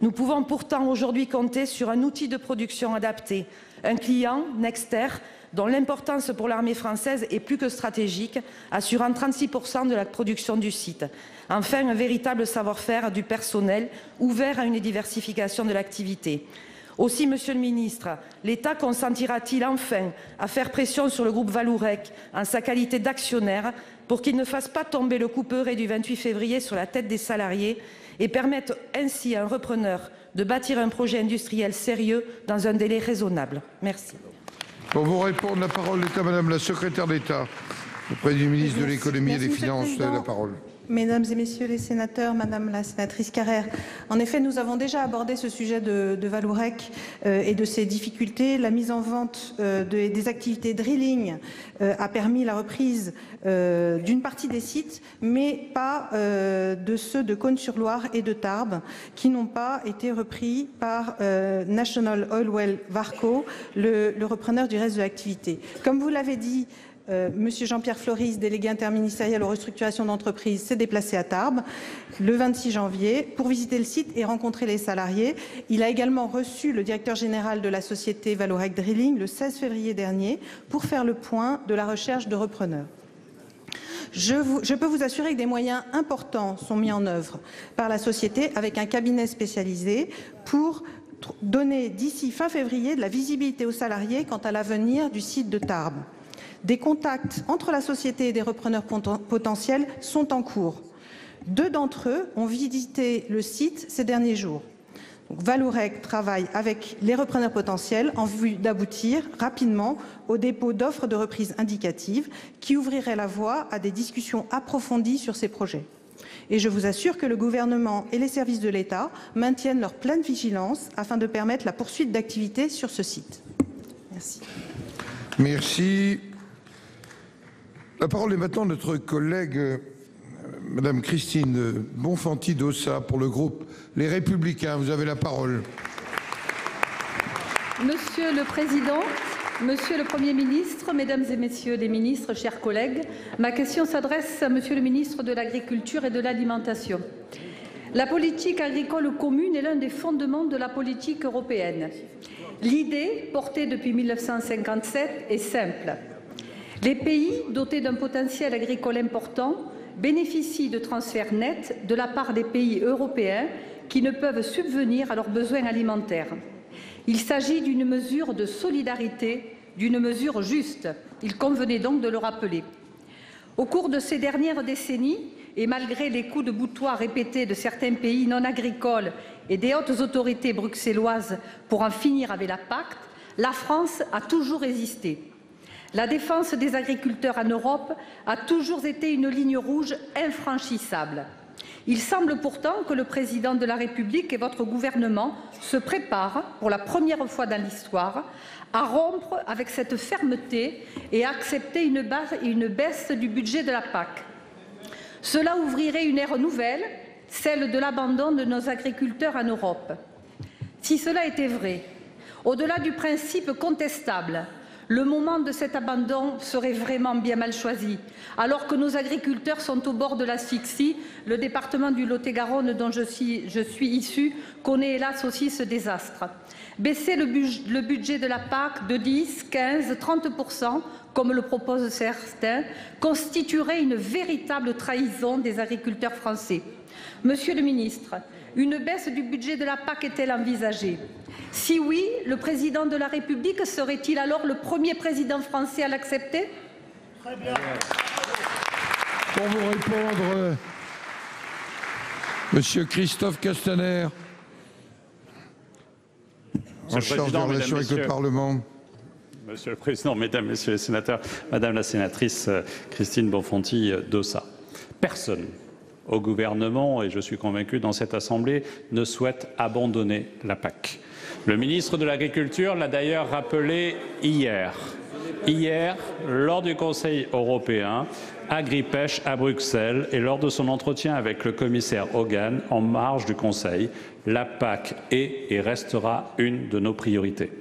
Nous pouvons pourtant aujourd'hui compter sur un outil de production adapté, un client, Nexter, dont l'importance pour l'armée française est plus que stratégique, assurant 36% de la production du site. Enfin, un véritable savoir-faire du personnel ouvert à une diversification de l'activité. Aussi, Monsieur le Ministre, l'État consentira-t-il enfin à faire pression sur le groupe Vallourec en sa qualité d'actionnaire pour qu'il ne fasse pas tomber le couperet du 28 février sur la tête des salariés et permette ainsi à un repreneur de bâtir un projet industriel sérieux dans un délai raisonnable? Merci. Pour vous répondre, la parole est à Madame la secrétaire d'État auprès du ministre de l'Économie et des Finances. La parole. Mesdames et Messieurs les sénateurs, Madame la sénatrice Carrère, en effet, nous avons déjà abordé ce sujet de Vallourec et de ses difficultés. La mise en vente des activités drilling a permis la reprise d'une partie des sites, mais pas de ceux de Cosne-sur-Loire et de Tarbes, qui n'ont pas été repris par National Oilwell Varco, le repreneur du reste de l'activité. Comme vous l'avez dit, Monsieur Jean-Pierre Floris, délégué interministériel aux restructurations d'entreprises, s'est déplacé à Tarbes le 26 janvier pour visiter le site et rencontrer les salariés. Il a également reçu le directeur général de la société Vallourec Drilling le 16 février dernier pour faire le point de la recherche de repreneurs. Je peux vous assurer que des moyens importants sont mis en œuvre par la société avec un cabinet spécialisé pour donner d'ici fin février de la visibilité aux salariés quant à l'avenir du site de Tarbes. Des contacts entre la société et des repreneurs potentiels sont en cours. 2 d'entre eux ont visité le site ces derniers jours. Vallourec travaille avec les repreneurs potentiels en vue d'aboutir rapidement au dépôt d'offres de reprise indicatives qui ouvriraient la voie à des discussions approfondies sur ces projets. Et je vous assure que le gouvernement et les services de l'État maintiennent leur pleine vigilance afin de permettre la poursuite d'activités sur ce site. Merci. Merci. La parole est maintenant à notre collègue Madame Christine Bonfanti-Dossat pour le groupe Les Républicains. Vous avez la parole. Monsieur le Président, Monsieur le Premier ministre, Mesdames et Messieurs les ministres, chers collègues, ma question s'adresse à Monsieur le ministre de l'Agriculture et de l'Alimentation. La politique agricole commune est l'un des fondements de la politique européenne. L'idée, portée depuis 1957, est simple. Les pays dotés d'un potentiel agricole important bénéficient de transferts nets de la part des pays européens qui ne peuvent subvenir à leurs besoins alimentaires. Il s'agit d'une mesure de solidarité, d'une mesure juste. Il convenait donc de le rappeler. Au cours de ces dernières décennies, et malgré les coups de boutoir répétés de certains pays non agricoles et des hautes autorités bruxelloises pour en finir avec la PAC, la France a toujours résisté. La défense des agriculteurs en Europe a toujours été une ligne rouge infranchissable. Il semble pourtant que le président de la République et votre gouvernement se préparent, pour la première fois dans l'histoire, à rompre avec cette fermeté et à accepter une baisse du budget de la PAC. Cela ouvrirait une ère nouvelle, celle de l'abandon de nos agriculteurs en Europe. Si cela était vrai, au-delà du principe contestable, le moment de cet abandon serait vraiment bien mal choisi. Alors que nos agriculteurs sont au bord de l'asphyxie, le département du Lot-et-Garonne, dont je suis issue, connaît hélas aussi ce désastre. Baisser le budget de la PAC de 10, 15, 30%, comme le proposent certains, constituerait une véritable trahison des agriculteurs français. Monsieur le ministre, une baisse du budget de la PAC est-elle envisagée? Si oui, le président de la République serait-il alors le premier président français à l'accepter? Très bien. Pour vous répondre, Monsieur Christophe Castaner, en charge des relations avec le Parlement. Monsieur le Président, Mesdames, Messieurs les sénateurs, Madame la sénatrice Christine Bonfanti-Dossat, personne au gouvernement, et je suis convaincu dans cette Assemblée, ne souhaite abandonner la PAC. Le ministre de l'Agriculture l'a d'ailleurs rappelé hier. Hier, lors du Conseil européen, Agri-Pêche à Bruxelles et lors de son entretien avec le commissaire Hogan en marge du Conseil, la PAC est et restera une de nos priorités.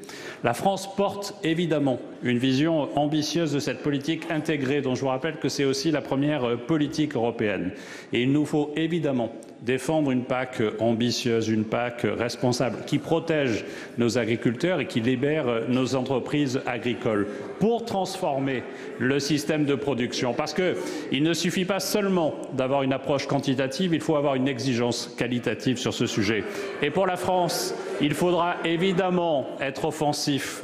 La France porte évidemment une vision ambitieuse de cette politique intégrée, dont je vous rappelle que c'est aussi la première politique européenne. Et il nous faut évidemment défendre une PAC ambitieuse, une PAC responsable, qui protège nos agriculteurs et qui libère nos entreprises agricoles pour transformer le système de production. Parce qu'il ne suffit pas seulement d'avoir une approche quantitative, il faut avoir une exigence qualitative sur ce sujet. Et pour la France, il faudra évidemment être offensif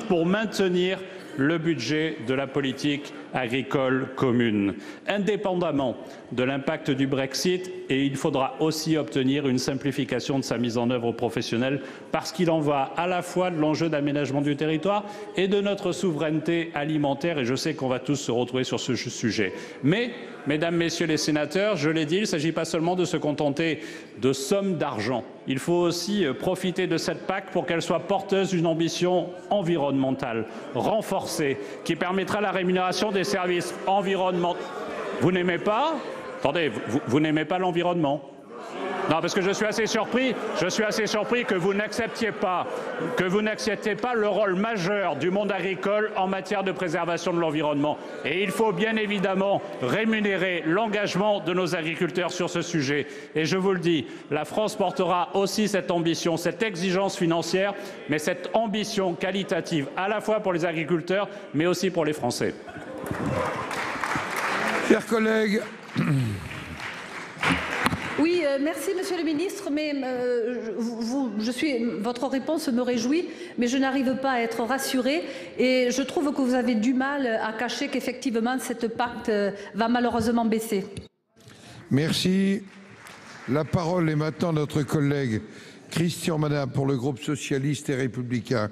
pour maintenir le budget de la politique agricole commune, indépendamment de l'impact du Brexit, et il faudra aussi obtenir une simplification de sa mise en œuvre professionnelle, parce qu'il en va à la fois de l'enjeu d'aménagement du territoire et de notre souveraineté alimentaire, et je sais qu'on va tous se retrouver sur ce sujet. Mais, Mesdames, Messieurs les sénateurs, je l'ai dit, il ne s'agit pas seulement de se contenter de sommes d'argent. Il faut aussi profiter de cette PAC pour qu'elle soit porteuse d'une ambition environnementale renforcée, qui permettra la rémunération des services environnementaux. Vous n'aimez pas? Attendez, vous n'aimez pas l'environnement? Non, parce que je suis assez surpris que vous n'acceptiez pas le rôle majeur du monde agricole en matière de préservation de l'environnement. Et il faut bien évidemment rémunérer l'engagement de nos agriculteurs sur ce sujet. Et je vous le dis, la France portera aussi cette ambition, cette exigence financière, mais cette ambition qualitative, à la fois pour les agriculteurs, mais aussi pour les Français. Chers collègues. Oui, merci Monsieur le Ministre, mais votre réponse me réjouit, mais je n'arrive pas à être rassurée et je trouve que vous avez du mal à cacher qu'effectivement cette PAC va malheureusement baisser. Merci. La parole est maintenant à notre collègue Christian Mann pour le groupe socialiste et républicain.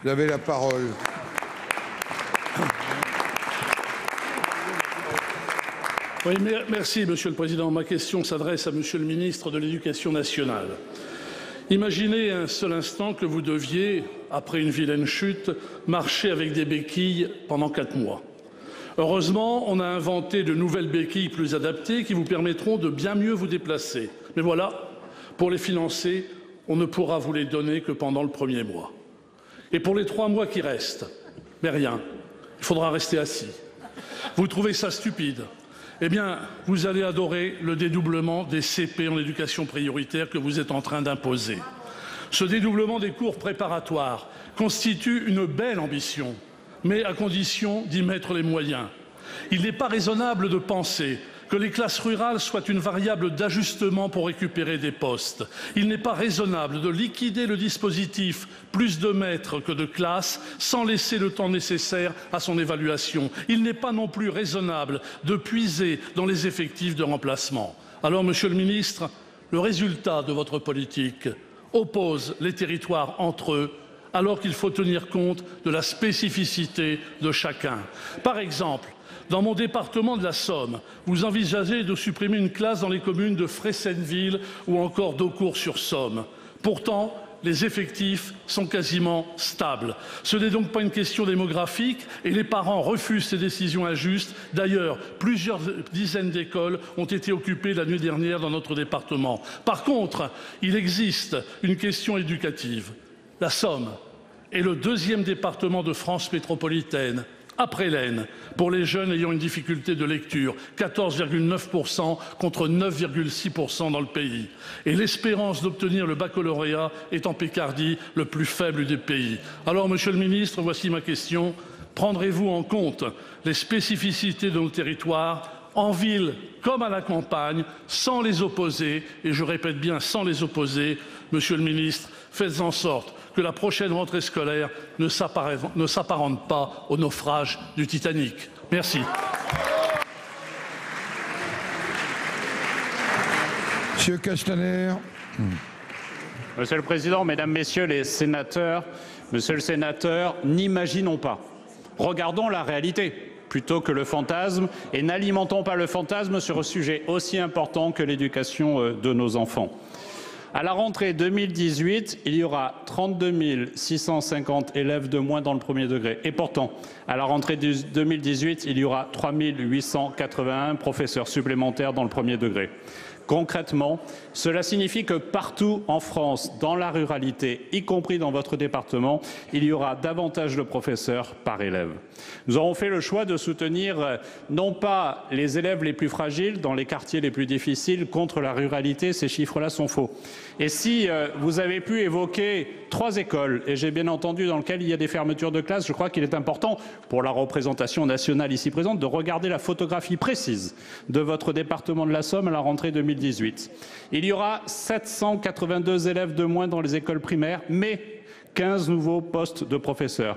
Vous avez la parole. Oui, merci Monsieur le Président. Ma question s'adresse à Monsieur le Ministre de l'Éducation nationale. Imaginez un seul instant que vous deviez, après une vilaine chute, marcher avec des béquilles pendant 4 mois. Heureusement, on a inventé de nouvelles béquilles plus adaptées qui vous permettront de bien mieux vous déplacer. Mais voilà, pour les financer, on ne pourra vous les donner que pendant le premier mois. Et pour les 3 mois qui restent, mais rien, il faudra rester assis. Vous trouvez ça stupide? Eh bien, vous allez adorer le dédoublement des CP en éducation prioritaire que vous êtes en train d'imposer. Ce dédoublement des cours préparatoires constitue une belle ambition, mais à condition d'y mettre les moyens. Il n'est pas raisonnable de penser que les classes rurales soient une variable d'ajustement pour récupérer des postes. Il n'est pas raisonnable de liquider le dispositif plus de maîtres que de classes sans laisser le temps nécessaire à son évaluation. Il n'est pas non plus raisonnable de puiser dans les effectifs de remplacement. Alors, Monsieur le Ministre, Le résultat de votre politique oppose les territoires entre eux, alors qu'il faut tenir compte de la spécificité de chacun. Par exemple, dans mon département de la Somme, vous envisagez de supprimer une classe dans les communes de Fressenneville ou encore d'Eaucourt-sur-Somme. Pourtant, les effectifs sont quasiment stables. Ce n'est donc pas une question démographique et les parents refusent ces décisions injustes. D'ailleurs, plusieurs dizaines d'écoles ont été occupées la nuit dernière dans notre département. Par contre, il existe une question éducative. La Somme est le deuxième département de France métropolitaine, après l'Aisne, pour les jeunes ayant une difficulté de lecture, 14,9% contre 9,6% dans le pays. Et l'espérance d'obtenir le baccalauréat est en Picardie le plus faible des pays. Alors, Monsieur le Ministre, voici ma question. Prendrez-vous en compte les spécificités de nos territoires, en ville comme à la campagne, sans les opposer, et je répète bien sans les opposer? Monsieur le Ministre, faites en sorte que la prochaine rentrée scolaire ne s'apparente pas au naufrage du Titanic. Merci. Monsieur Castaner. Monsieur le Président, Mesdames, Messieurs les sénateurs, Monsieur le Sénateur, n'imaginons pas. Regardons la réalité plutôt que le fantasme et n'alimentons pas le fantasme sur un sujet aussi important que l'éducation de nos enfants. À la rentrée 2018, il y aura 32 650 élèves de moins dans le premier degré. Et pourtant, à la rentrée 2018, il y aura 3 881 professeurs supplémentaires dans le premier degré. Concrètement, cela signifie que partout en France, dans la ruralité, y compris dans votre département, il y aura davantage de professeurs par élève. Nous avons fait le choix de soutenir non pas les élèves les plus fragiles dans les quartiers les plus difficiles contre la ruralité, ces chiffres-là sont faux. Et si vous avez pu évoquer 3 écoles, et j'ai bien entendu dans lesquelles il y a des fermetures de classes, je crois qu'il est important pour la représentation nationale ici présente de regarder la photographie précise de votre département de la Somme à la rentrée 2018. Il y aura 782 élèves de moins dans les écoles primaires, mais 15 nouveaux postes de professeurs.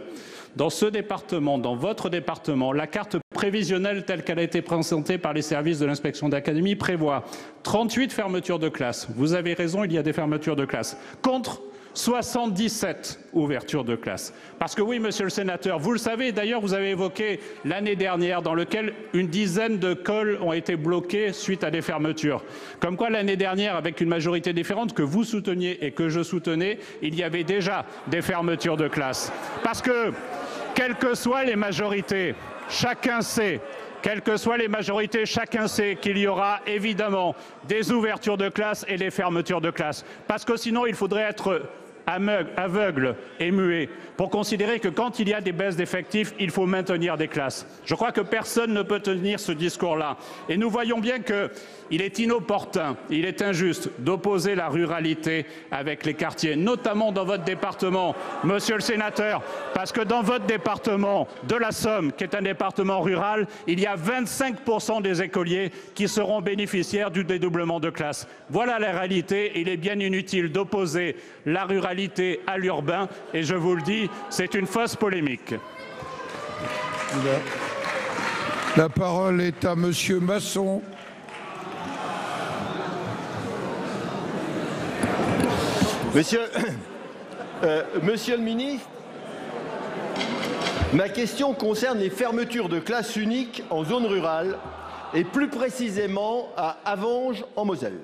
Dans ce département, dans votre département, la carte prévisionnelle telle qu'elle a été présentée par les services de l'inspection d'académie prévoit 38 fermetures de classes. Vous avez raison, il y a des fermetures de classes. Contre 77 ouvertures de classes. Parce que oui, Monsieur le Sénateur, vous le savez, d'ailleurs vous avez évoqué l'année dernière dans laquelle une dizaine d'écoles ont été bloquées suite à des fermetures. Comme quoi l'année dernière, avec une majorité différente que vous souteniez et que je soutenais, il y avait déjà des fermetures de classes. Parce que, quelles que soient les majorités, chacun sait qu'il y aura évidemment des ouvertures de classes et des fermetures de classes. Parce que sinon, il faudrait être aveugle et muet pour considérer que quand il y a des baisses d'effectifs, il faut maintenir des classes. Je crois que personne ne peut tenir ce discours-là. Et nous voyons bien qu'il est inopportun, il est injuste d'opposer la ruralité avec les quartiers, notamment dans votre département, Monsieur le Sénateur, parce que dans votre département de la Somme, qui est un département rural, il y a 25% des écoliers qui seront bénéficiaires du dédoublement de classes. Voilà la réalité. Il est bien inutile d'opposer la ruralité à l'urbain et je vous le dis, c'est une fausse polémique. La parole est à Monsieur Masson. Monsieur le ministre, ma question concerne les fermetures de classes uniques en zone rurale et plus précisément à Avenges en Moselle.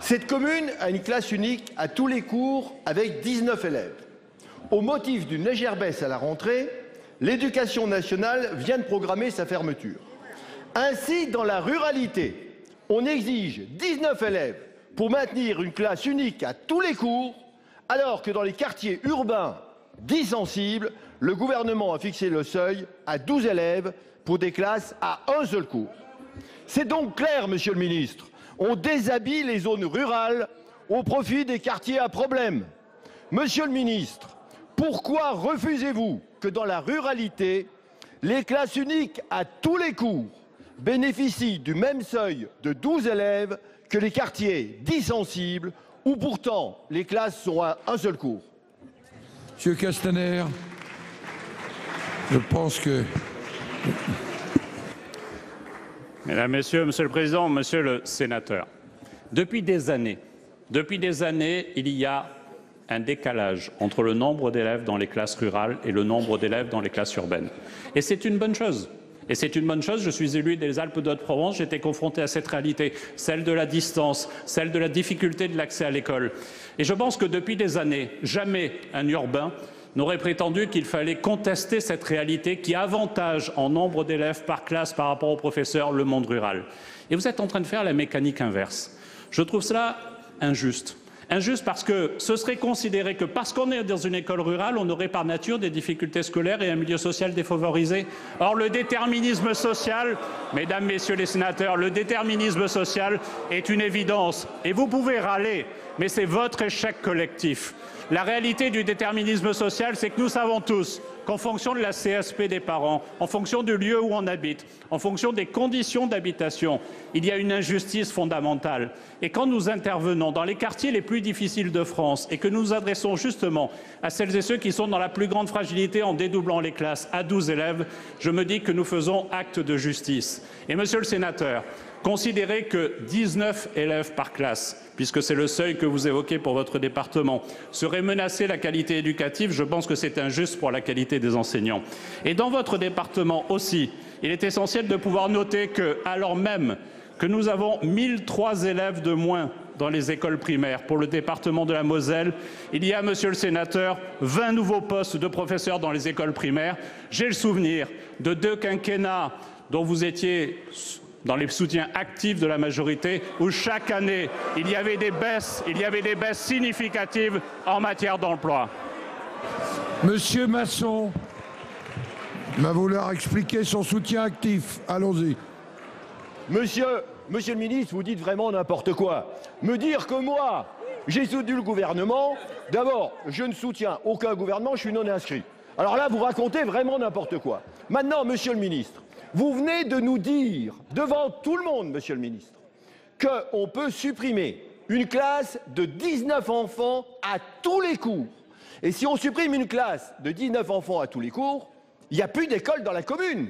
Cette commune a une classe unique à tous les cours avec 19 élèves. Au motif d'une légère baisse à la rentrée, l'Éducation nationale vient de programmer sa fermeture. Ainsi, dans la ruralité, on exige 19 élèves pour maintenir une classe unique à tous les cours, alors que dans les quartiers urbains dits sensibles, le gouvernement a fixé le seuil à 12 élèves pour des classes à un seul cours. C'est donc clair, Monsieur le ministre, on déshabille les zones rurales au profit des quartiers à problème. Monsieur le ministre, pourquoi refusez-vous que dans la ruralité, les classes uniques à tous les cours bénéficient du même seuil de 12 élèves que les quartiers dits sensibles où pourtant les classes sont à un seul cours? Monsieur Castaner, je pense que... Mesdames, Messieurs, Monsieur le Président, Monsieur le Sénateur, depuis des années, Depuis des années, il y a un décalage entre le nombre d'élèves dans les classes rurales et le nombre d'élèves dans les classes urbaines. Et c'est une bonne chose. Et c'est une bonne chose, je suis élu des Alpes de Haute-Provence, j'étais confronté à cette réalité, celle de la distance, celle de la difficulté de l'accès à l'école. Et je pense que depuis des années, jamais un urbain n'aurait prétendu qu'il fallait contester cette réalité qui avantage en nombre d'élèves par classe par rapport aux professeurs le monde rural. Et vous êtes en train de faire la mécanique inverse. Je trouve cela injuste. Injuste parce que ce serait considéré que parce qu'on est dans une école rurale, on aurait par nature des difficultés scolaires et un milieu social défavorisé. Or, le déterminisme social, mesdames, messieurs les sénateurs, le déterminisme social est une évidence. Et vous pouvez râler, mais c'est votre échec collectif. La réalité du déterminisme social, c'est que nous savons tous qu'en fonction de la CSP des parents, en fonction du lieu où on habite, en fonction des conditions d'habitation, il y a une injustice fondamentale. Et quand nous intervenons dans les quartiers les plus difficiles de France et que nous nous adressons justement à celles et ceux qui sont dans la plus grande fragilité en dédoublant les classes à 12 élèves, je me dis que nous faisons acte de justice. Et monsieur le sénateur, considérez que 19 élèves par classe, puisque c'est le seuil que vous évoquez pour votre département, serait menacée la qualité éducative, je pense que c'est injuste pour la qualité des enseignants. Et dans votre département aussi, il est essentiel de pouvoir noter que, alors même que nous avons 1003 élèves de moins dans les écoles primaires pour le département de la Moselle, il y a, monsieur le sénateur, 20 nouveaux postes de professeurs dans les écoles primaires. J'ai le souvenir de 2 quinquennats dont vous étiez dans les soutiens actifs de la majorité, où chaque année, il y avait des baisses significatives en matière d'emploi. Monsieur Masson va vouloir expliquer son soutien actif. Allons-y. Monsieur le ministre, vous dites vraiment n'importe quoi. Me dire que moi, j'ai soutenu le gouvernement. D'abord, je ne soutiens aucun gouvernement, je suis non inscrit. Alors là, vous racontez vraiment n'importe quoi. Maintenant, monsieur le ministre, vous venez de nous dire, devant tout le monde, monsieur le ministre, qu'on peut supprimer une classe de 19 enfants à tous les cours. Et si on supprime une classe de 19 enfants à tous les cours, il n'y a plus d'école dans la commune.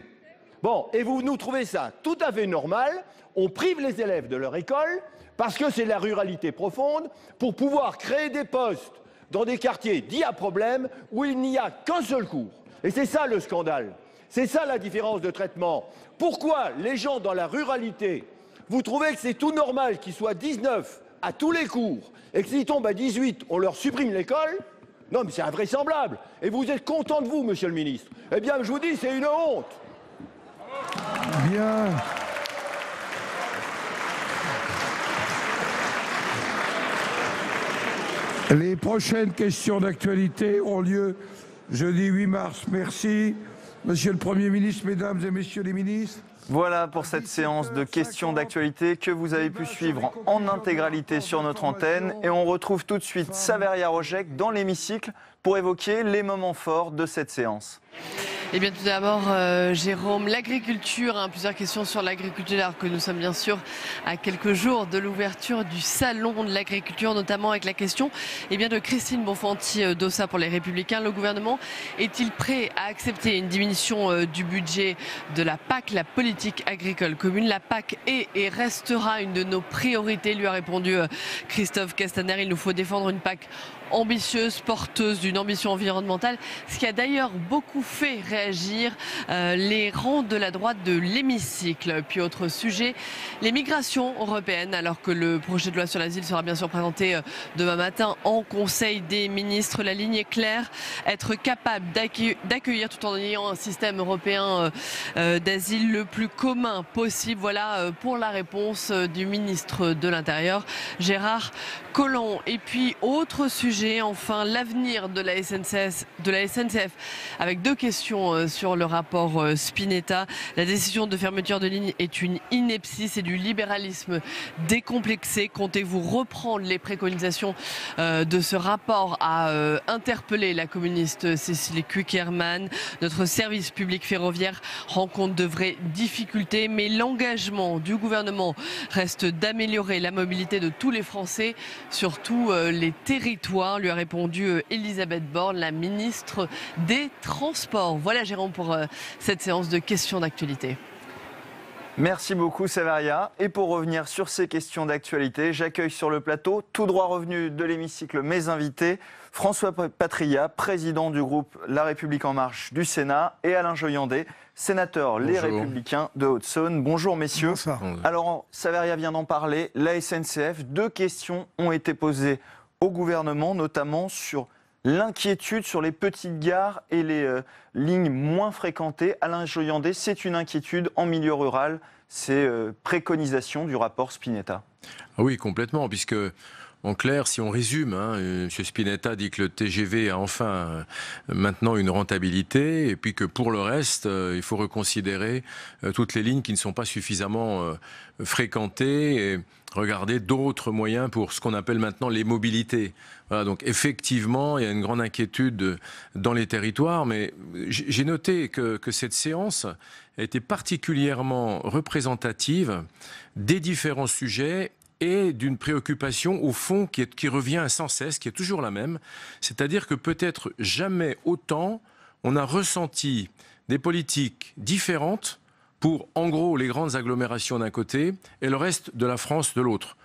Bon, et vous nous trouvez ça tout à fait normal. On prive les élèves de leur école parce que c'est la ruralité profonde pour pouvoir créer des postes dans des quartiers dits à problème où il n'y a qu'un seul cours. Et c'est ça le scandale. C'est ça la différence de traitement. Pourquoi les gens dans la ruralité, vous trouvez que c'est tout normal qu'ils soient 19 à tous les cours et que s'ils tombent à 18, on leur supprime l'école? Non, mais c'est invraisemblable. Et vous êtes content de vous, monsieur le ministre. Eh bien, je vous dis, c'est une honte. Bien. Les prochaines questions d'actualité ont lieu jeudi 8 mars. Merci. Monsieur le Premier ministre, Mesdames et Messieurs les ministres. Voilà pour cette séance de questions d'actualité que vous avez pu suivre en intégralité sur notre antenne. Et on retrouve tout de suite Saveria Rojek dans l'hémicycle pour évoquer les moments forts de cette séance. Eh bien tout d'abord, Jérôme, l'agriculture, plusieurs questions sur l'agriculture, alors que nous sommes bien sûr à quelques jours de l'ouverture du salon de l'agriculture, notamment avec la question de Christine Bonfanti-Dossat pour les Républicains. Le gouvernement est-il prêt à accepter une diminution du budget de la PAC, la politique agricole commune? La PAC est et restera une de nos priorités, lui a répondu Christophe Castaner. Il nous faut défendre une PAC ambitieuse, porteuse d'une ambition environnementale, ce qui a d'ailleurs beaucoup fait réagir les rangs de la droite de l'hémicycle. Puis autre sujet, les migrations européennes, alors que le projet de loi sur l'asile sera bien sûr présenté demain matin en Conseil des ministres. La ligne est claire, être capable d'accueillir tout en ayant un système européen d'asile le plus commun possible. Voilà pour la réponse du ministre de l'Intérieur, Gérard Collomb. Et puis autre sujet, enfin l'avenir de la SNCF avec 2 questions sur le rapport Spinetta. La décision de fermeture de ligne est une ineptie, c'est du libéralisme décomplexé. Comptez-vous reprendre les préconisations de ce rapport, a interpellé la communiste Cécile Cukierman. Notre service public ferroviaire rencontre de vraies difficultés, mais l'engagement du gouvernement reste d'améliorer la mobilité de tous les Français, surtout les territoires, lui a répondu Elisabeth Borne, la ministre des Transports. Voilà Jérôme pour cette séance de questions d'actualité. Merci beaucoup Séveria. Et pour revenir sur ces questions d'actualité, j'accueille sur le plateau, tout droit revenu de l'hémicycle, mes invités, François Patriat, président du groupe La République En Marche du Sénat, et Alain Joyandet, sénateur Les Républicains de Haute-Saône. Bonjour messieurs. Bonsoir. Alors, Séveria vient d'en parler, la SNCF, 2 questions ont été posées au gouvernement, notamment sur l'inquiétude sur les petites gares et les lignes moins fréquentées. Alain Joyandet, c'est une inquiétude en milieu rural, c'est préconisation du rapport Spinetta. Ah oui, complètement, puisque en clair, si on résume, M. Spinetta dit que le TGV a enfin maintenant une rentabilité et puis que pour le reste, il faut reconsidérer toutes les lignes qui ne sont pas suffisamment fréquentées et regarder d'autres moyens pour ce qu'on appelle maintenant les mobilités. Voilà, donc effectivement, il y a une grande inquiétude dans les territoires, mais j'ai noté que cette séance a été particulièrement représentative des différents sujets et d'une préoccupation, au fond, qui revient sans cesse, qui est toujours la même. C'est-à-dire que peut-être jamais autant on a ressenti des politiques différentes pour, en gros, les grandes agglomérations d'un côté et le reste de la France de l'autre.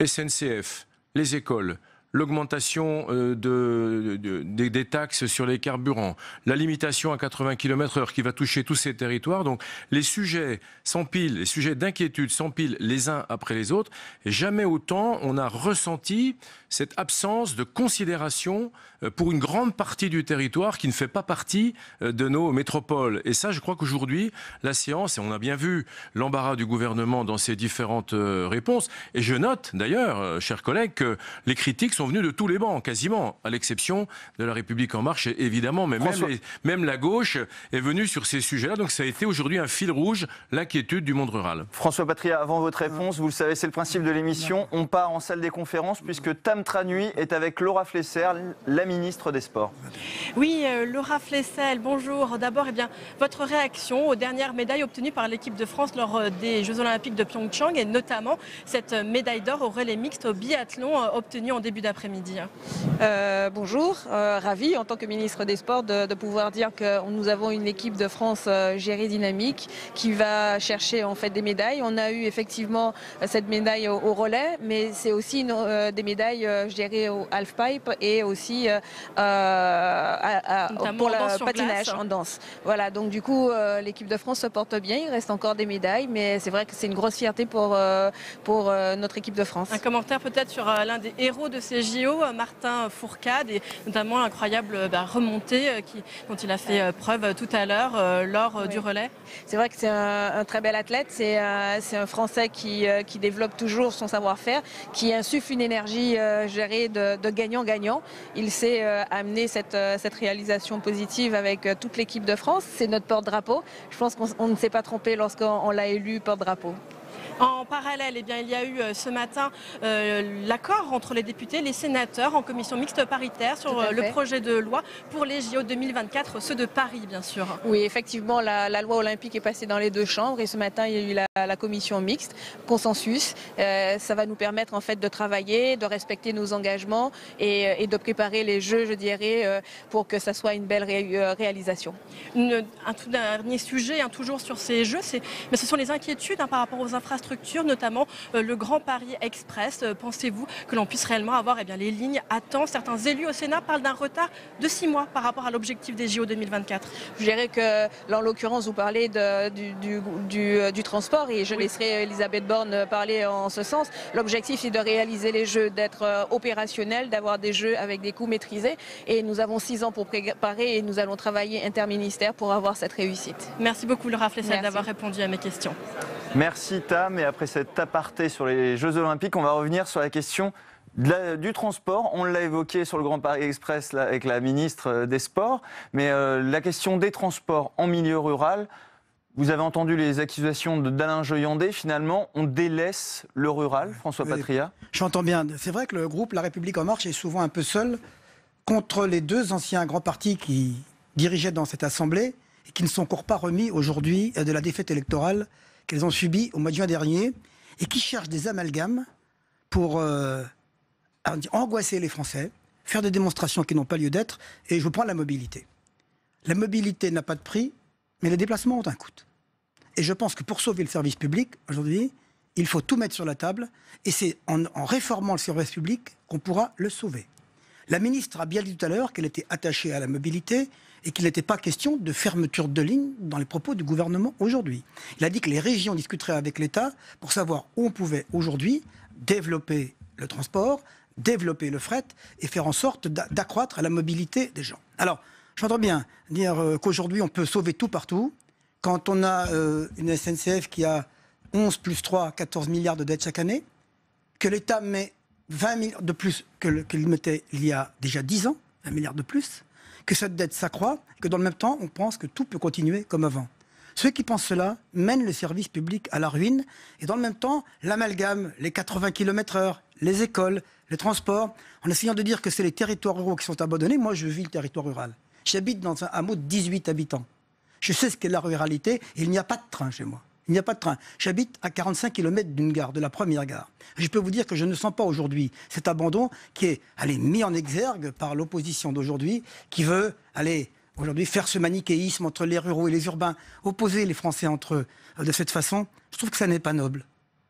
SNCF, les écoles, l'augmentation des taxes sur les carburants, la limitation à 80 km/h qui va toucher tous ces territoires. Donc les sujets s'empilent, les sujets d'inquiétude s'empilent les uns après les autres. Et jamais autant on a ressenti cette absence de considération pour une grande partie du territoire qui ne fait pas partie de nos métropoles. Et ça, je crois qu'aujourd'hui, la séance, et on a bien vu l'embarras du gouvernement dans ses différentes réponses, et je note d'ailleurs, chers collègues, que les critiques sont venues de tous les bancs, quasiment, à l'exception de La République En Marche, évidemment, mais même la gauche est venue sur ces sujets-là. Donc ça a été aujourd'hui un fil rouge, l'inquiétude du monde rural. François Patriat, avant votre réponse, vous le savez, c'est le principe de l'émission. On part en salle des conférences puisque Tam Tranui est avec Laura Flessel, la ministre des Sports. Oui, Laura Flessel, bonjour. D'abord, votre réaction aux dernières médailles obtenues par l'équipe de France lors des Jeux Olympiques de Pyeongchang et notamment cette médaille d'or au relais mixte au biathlon obtenue en début d'après-midi. Bonjour, ravi en tant que ministre des Sports de pouvoir dire que nous avons une équipe de France gérée dynamique qui va chercher en fait des médailles. On a eu effectivement cette médaille au relais, mais c'est aussi des médailles gérées au halfpipe et aussi pour le patinage en danse. Voilà, donc du coup l'équipe de France se porte bien, il reste encore des médailles, mais c'est vrai que c'est une grosse fierté pour notre équipe de France. Un commentaire peut-être sur l'un des héros de ces JO, Martin Fourcade, et notamment l'incroyable remontée dont il a fait preuve tout à l'heure lors du relais. C'est vrai que c'est un très bel athlète, c'est un Français qui développe toujours son savoir-faire, qui insuffle une énergie gérée de gagnant-gagnant. Il sait amener cette réalisation positive avec toute l'équipe de France. C'est notre porte-drapeau. Je pense qu'on ne s'est pas trompé lorsqu'on l'a élu porte-drapeau. En parallèle, il y a eu ce matin l'accord entre les députés et les sénateurs en commission mixte paritaire sur le projet de loi pour les JO 2024, ceux de Paris bien sûr. Oui, effectivement, la loi olympique est passée dans les 2 chambres et ce matin il y a eu la commission mixte, consensus. Ça va nous permettre en fait de travailler, de respecter nos engagements et de préparer les Jeux, je dirais, pour que ça soit une belle réalisation. Un tout dernier sujet, toujours sur ces Jeux, mais ce sont les inquiétudes par rapport aux infrastructures, notamment le Grand Paris Express. Pensez-vous que l'on puisse réellement avoir les lignes à temps? Certains élus au Sénat parlent d'un retard de 6 mois par rapport à l'objectif des JO 2024. Je dirais que, en l'occurrence, vous parlez du transport et je laisserai Elisabeth Borne parler en ce sens. L'objectif est de réaliser les Jeux, d'être opérationnel, d'avoir des Jeux avec des coûts maîtrisés et nous avons 6 ans pour préparer et nous allons travailler interministère pour avoir cette réussite. Merci beaucoup Laura Flessel d'avoir répondu à mes questions. Merci Tam, et après cet aparté sur les Jeux Olympiques, on va revenir sur la question du transport. On l'a évoqué sur le Grand Paris Express là, avec la ministre des Sports, mais la question des transports en milieu rural, vous avez entendu les accusations d'Alain Joyandet, finalement on délaisse le rural, François Patriat? J'entends bien, c'est vrai que le groupe La République En Marche est souvent un peu seul contre les 2 anciens grands partis qui dirigeaient dans cette assemblée et qui ne sont encore pas remis aujourd'hui de la défaite électorale qu'elles ont subi au mois de juin dernier et qui cherchent des amalgames pour angoisser les Français, faire des démonstrations qui n'ont pas lieu d'être. Et je prends la mobilité. La mobilité n'a pas de prix, mais les déplacements ont un coût. Et je pense que pour sauver le service public, aujourd'hui, il faut tout mettre sur la table. Et c'est en réformant le service public qu'on pourra le sauver. La ministre a bien dit tout à l'heure qu'elle était attachée à la mobilité et qu'il n'était pas question de fermeture de lignes dans les propos du gouvernement aujourd'hui. Il a dit que les régions discuteraient avec l'État pour savoir où on pouvait aujourd'hui développer le transport, développer le fret et faire en sorte d'accroître la mobilité des gens. Alors, j'entends bien dire qu'aujourd'hui on peut sauver tout partout. Quand on a une SNCF qui a 11 plus 3, 14 milliards de dettes chaque année, que l'État met 20 milliards de plus qu'il mettait il y a déjà 10 ans, 1 milliard de plus, que cette dette s'accroît, que dans le même temps, on pense que tout peut continuer comme avant. Ceux qui pensent cela mènent le service public à la ruine, et dans le même temps, l'amalgame, les 80 km/h, les écoles, les transports, en essayant de dire que c'est les territoires ruraux qui sont abandonnés. Moi, je vis le territoire rural. J'habite dans un hameau de 18 habitants. Je sais ce qu'est la ruralité, et il n'y a pas de train chez moi. Il n'y a pas de train. J'habite à 45 km d'une gare, de la première gare. Je peux vous dire que je ne sens pas aujourd'hui cet abandon qui est mis en exergue par l'opposition d'aujourd'hui, qui veut aujourd'hui faire ce manichéisme entre les ruraux et les urbains, opposer les Français entre eux de cette façon. Je trouve que ça n'est pas noble.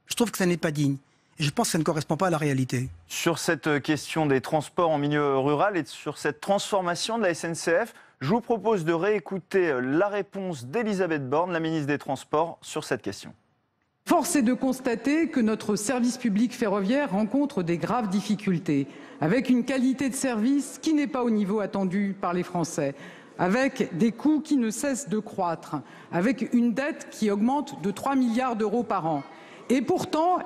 Je trouve que ça n'est pas digne. Et je pense que ça ne correspond pas à la réalité. Sur cette question des transports en milieu rural et sur cette transformation de la SNCF, je vous propose de réécouter la réponse d'Elisabeth Borne, la ministre des Transports, sur cette question. Force est de constater que notre service public ferroviaire rencontre des graves difficultés, avec une qualité de service qui n'est pas au niveau attendu par les Français, avec des coûts qui ne cessent de croître, avec une dette qui augmente de 3 milliards d'euros par an. Et pourtant,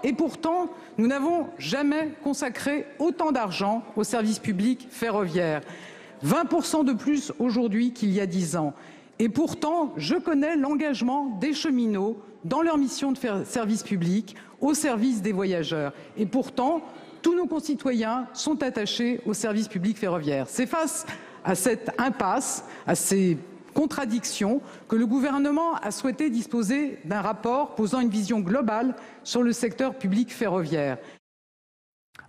nous n'avons jamais consacré autant d'argent au service public ferroviaire. 20% de plus aujourd'hui qu'il y a 10 ans. Et pourtant, je connais l'engagement des cheminots dans leur mission de service public, au service des voyageurs. Et pourtant, tous nos concitoyens sont attachés au service public ferroviaire. C'est face à cette impasse, à ces contradictions, que le gouvernement a souhaité disposer d'un rapport posant une vision globale sur le secteur public ferroviaire.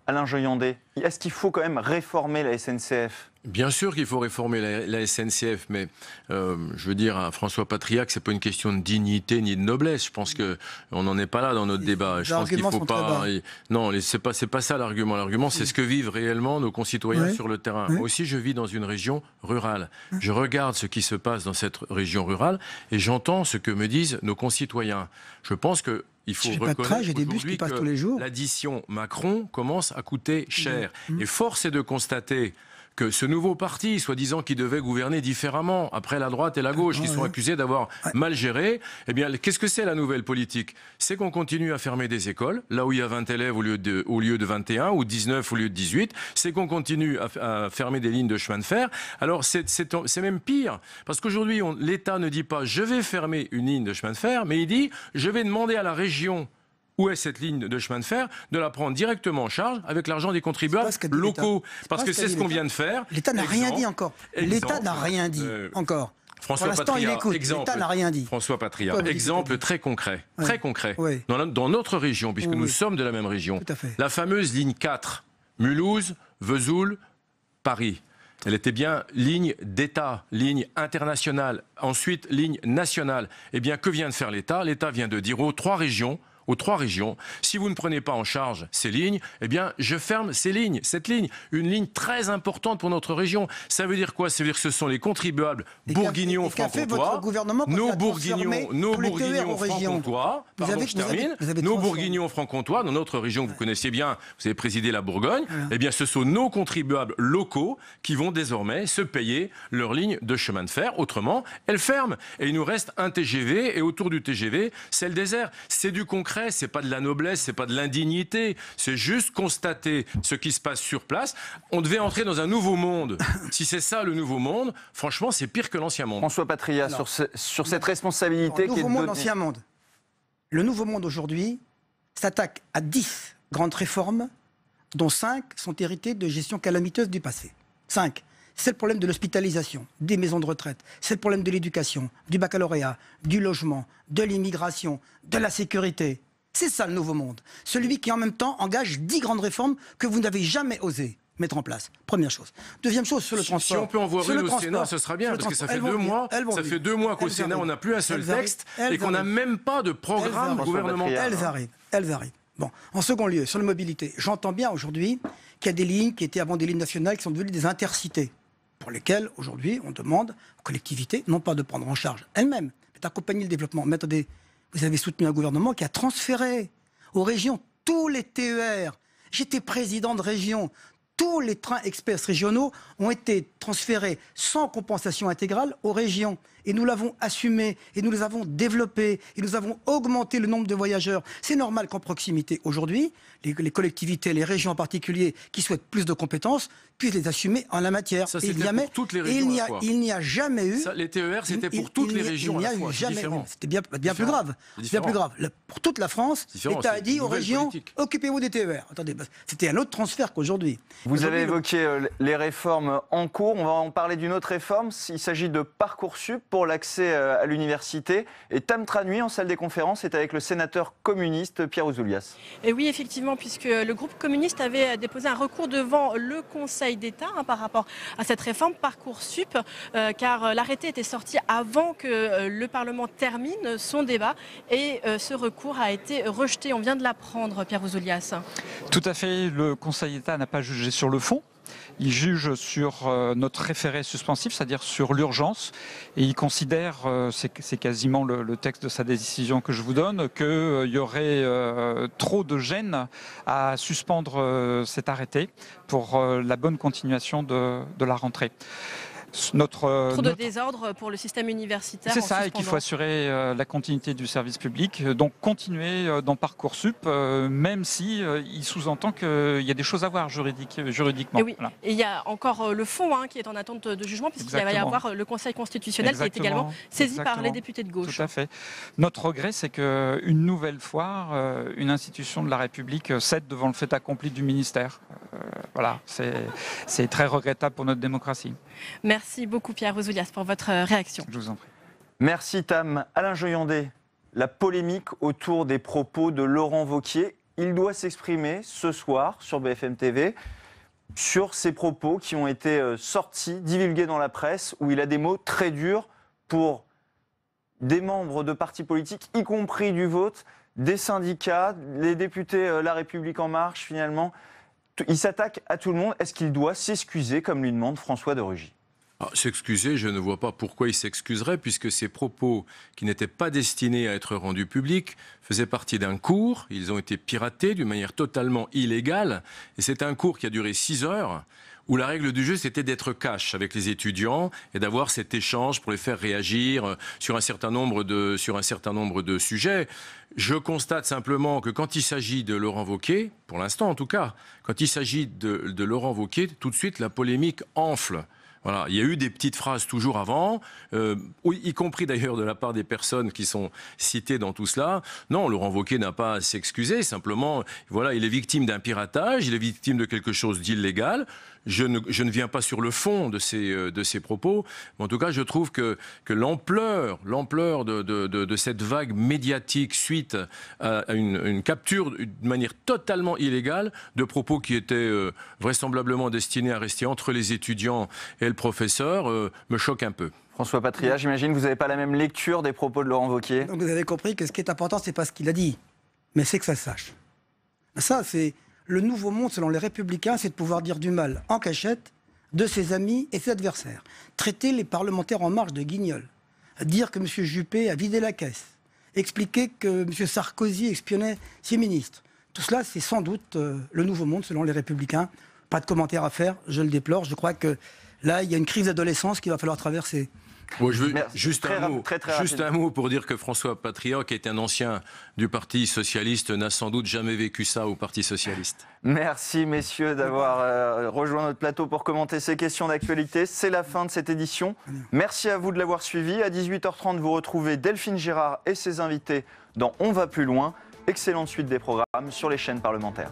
Alain Joyandet, est-ce qu'il faut quand même réformer la SNCF ? Bien sûr qu'il faut réformer la SNCF, mais je veux dire à François Patriat que c'est pas une question de dignité ni de noblesse. Je pense que on n'en est pas là dans notre débat. Je pense qu'il faut pas. Non, c'est pas ça l'argument. L'argument, c'est ce que vivent réellement nos concitoyens sur le terrain. Moi aussi, je vis dans une région rurale. Je regarde ce qui se passe dans cette région rurale et j'entends ce que me disent nos concitoyens. Je pense que il faut reconnaître aujourd'hui que l'addition Macron commence à coûter cher. Et force est de constater que ce nouveau parti, soi-disant qui devait gouverner différemment, après la droite et la gauche, qui sont accusés d'avoir mal géré, eh bien, qu'est-ce que c'est la nouvelle politique ? C'est qu'on continue à fermer des écoles, là où il y a 20 élèves au lieu de 21, ou 19 au lieu de 18. C'est qu'on continue à fermer des lignes de chemin de fer. Alors, c'est même pire, parce qu'aujourd'hui, l'État ne dit pas « je vais fermer une ligne de chemin de fer », mais il dit « je vais demander à la région » où est cette ligne de chemin de fer, de la prendre directement en charge avec l'argent des contribuables locaux. Parce que c'est ce qu'on vient de faire. L'État n'a rien dit encore. L'État n'a rien dit encore. François Patriat, l'État n'a rien dit. François Patriat, exemple très concret. Très concret. Dans notre région, puisque nous sommes de la même région. La fameuse ligne 4, Mulhouse, Vesoul, Paris. Elle était bien ligne d'État, ligne internationale, ensuite ligne nationale. Eh bien, que vient de faire l'État ? L'État vient de dire aux trois régions, si vous ne prenez pas en charge ces lignes, eh bien, je ferme cette ligne, une ligne très importante pour notre région. Ça veut dire quoi ? Ça veut dire que ce sont les contribuables bourguignons franc-comtois, nos bourguignons franc-comtois, nos bourguignons franc-comtois, dans notre région que vous connaissiez bien, vous avez présidé la Bourgogne, eh bien, ce sont nos contribuables locaux qui vont désormais se payer leur ligne de chemin de fer. Autrement, elles ferment. Et il nous reste un TGV, et autour du TGV, c'est le désert. C'est du concret. C'est pas de la noblesse, c'est pas de l'indignité, c'est juste constater ce qui se passe sur place. On devait entrer dans un nouveau monde. Si c'est ça le nouveau monde, franchement, c'est pire que l'ancien monde. François Patriat, sur cette responsabilité qui est nouveau monde, ancien monde. Le nouveau monde aujourd'hui s'attaque à 10 grandes réformes, dont 5 sont héritées de gestion calamiteuse du passé. 5. C'est le problème de l'hospitalisation, des maisons de retraite. C'est le problème de l'éducation, du baccalauréat, du logement, de l'immigration, de la sécurité. C'est ça le nouveau monde. Celui qui en même temps engage 10 grandes réformes que vous n'avez jamais osées. mettre en place. Première chose. Deuxième chose, sur le transport. Si on peut en voir une au Sénat, ce sera bien, parce que ça fait 2 mois. Ça fait 2 mois qu'au Sénat, on n'a plus un seul texte et qu'on n'a même pas de programme gouvernemental. Elles arrivent. Bon. En second lieu, sur la mobilité, j'entends bien aujourd'hui qu'il y a des lignes qui étaient avant des lignes nationales qui sont devenues des intercités, pour lesquelles aujourd'hui on demande aux collectivités non pas de prendre en charge elles-mêmes, mais d'accompagner le développement. Mais attendez, vous avez soutenu un gouvernement qui a transféré aux régions tous les TER. J'étais président de région. Tous les trains express régionaux ont été transférés sans compensation intégrale aux régions. Et nous l'avons assumé, et nous les avons développés, et nous avons augmenté le nombre de voyageurs. C'est normal qu'en proximité, aujourd'hui, les collectivités, les régions en particulier, qui souhaitent plus de compétences, puissent les assumer en la matière. Ça, c'était pour toutes les régions à la fois. Il n'y a jamais eu... Ça, les TER, c'était pour toutes les régions à la fois. C'était bien plus grave. Bien plus grave. Pour toute la France, l'État a dit aux régions, occupez-vous des TER. Attendez, c'était un autre transfert qu'aujourd'hui. Vous avez évoqué les réformes en cours. On va en parler d'une autre réforme. Il s'agit de Parcoursup pour l'accès à l'université. Et Tam Tranui, en salle des conférences, est avec le sénateur communiste Pierre Ouzoulias. Et oui, effectivement, puisque le groupe communiste avait déposé un recours devant le Conseil d'État par rapport à cette réforme Parcoursup, car l'arrêté était sorti avant que le Parlement termine son débat. Et ce recours a été rejeté. On vient de l'apprendre, Pierre Ouzoulias. Tout à fait. Le Conseil d'État n'a pas jugé sur le fond. Il juge sur notre référé suspensif, c'est-à-dire sur l'urgence, et il considère, c'est quasiment le texte de sa décision que je vous donne, qu'il y aurait trop de gêne à suspendre cet arrêté pour la bonne continuation de la rentrée. Trop de désordre pour le système universitaire. C'est ça, et qu'il faut assurer la continuité du service public. Donc continuer dans Parcoursup, même si il sous-entend qu'il y a des choses à voir juridiquement. Et oui, voilà. Et il y a encore le fond qui est en attente de jugement, puisqu'il va y avoir le Conseil constitutionnel qui est également saisi par les députés de gauche. Tout à fait. Notre regret, c'est qu'une nouvelle fois, une institution de la République cède devant le fait accompli du ministère. Voilà, c'est très regrettable pour notre démocratie. Merci beaucoup Pierre Ouzoulias pour votre réaction. Je vous en prie. Merci Tam. Alain Joyandet, la polémique autour des propos de Laurent Wauquiez, il doit s'exprimer ce soir sur BFM TV sur ces propos qui ont été sortis, divulgués dans la presse, où il a des mots très durs pour des membres de partis politiques, y compris du vôtre, des syndicats, les députés La République En Marche finalement. Il s'attaque à tout le monde. Est-ce qu'il doit s'excuser comme lui demande François de Rugy ? S'excuser, je ne vois pas pourquoi il s'excuserait, puisque ces propos qui n'étaient pas destinés à être rendus publics faisaient partie d'un cours. Ils ont été piratés d'une manière totalement illégale. Et c'est un cours qui a duré 6 heures, où la règle du jeu, c'était d'être cash avec les étudiants et d'avoir cet échange pour les faire réagir sur un certain nombre de sujets. Je constate simplement que quand il s'agit de Laurent Wauquiez, pour l'instant en tout cas, quand il s'agit de Laurent Wauquiez, tout de suite la polémique enfle. Voilà, il y a eu des petites phrases toujours avant, y compris d'ailleurs de la part des personnes qui sont citées dans tout cela. Non, Laurent Wauquiez n'a pas à s'excuser, simplement, voilà, il est victime d'un piratage, il est victime de quelque chose d'illégal. Je ne viens pas sur le fond de ces propos, mais en tout cas, je trouve que l'ampleur de cette vague médiatique suite à une capture de manière totalement illégale de propos qui étaient vraisemblablement destinés à rester entre les étudiants et le professeur me choque un peu. François Patria, j'imagine que vous n'avez pas la même lecture des propos de Laurent Wauquiez. Donc vous avez compris que ce qui est important, c'est pas ce qu'il a dit, mais c'est que ça se sache. Ça, c'est... Le nouveau monde, selon les Républicains, c'est de pouvoir dire du mal en cachette de ses amis et ses adversaires. Traiter les parlementaires En Marche de guignols. Dire que M. Juppé a vidé la caisse. Expliquer que M. Sarkozy espionnait ses ministres. Tout cela, c'est sans doute le nouveau monde, selon les Républicains. Pas de commentaire à faire, je le déplore. Je crois que là, il y a une crise d'adolescence qu'il va falloir traverser. Bon, je veux juste un mot pour dire que François Patria, qui est un ancien du Parti Socialiste, n'a sans doute jamais vécu ça au Parti Socialiste. Merci messieurs d'avoir rejoint notre plateau pour commenter ces questions d'actualité. C'est la fin de cette édition. Merci à vous de l'avoir suivi. À 18h30, vous retrouvez Delphine Girard et ses invités dans On va plus loin. Excellente suite des programmes sur les chaînes parlementaires.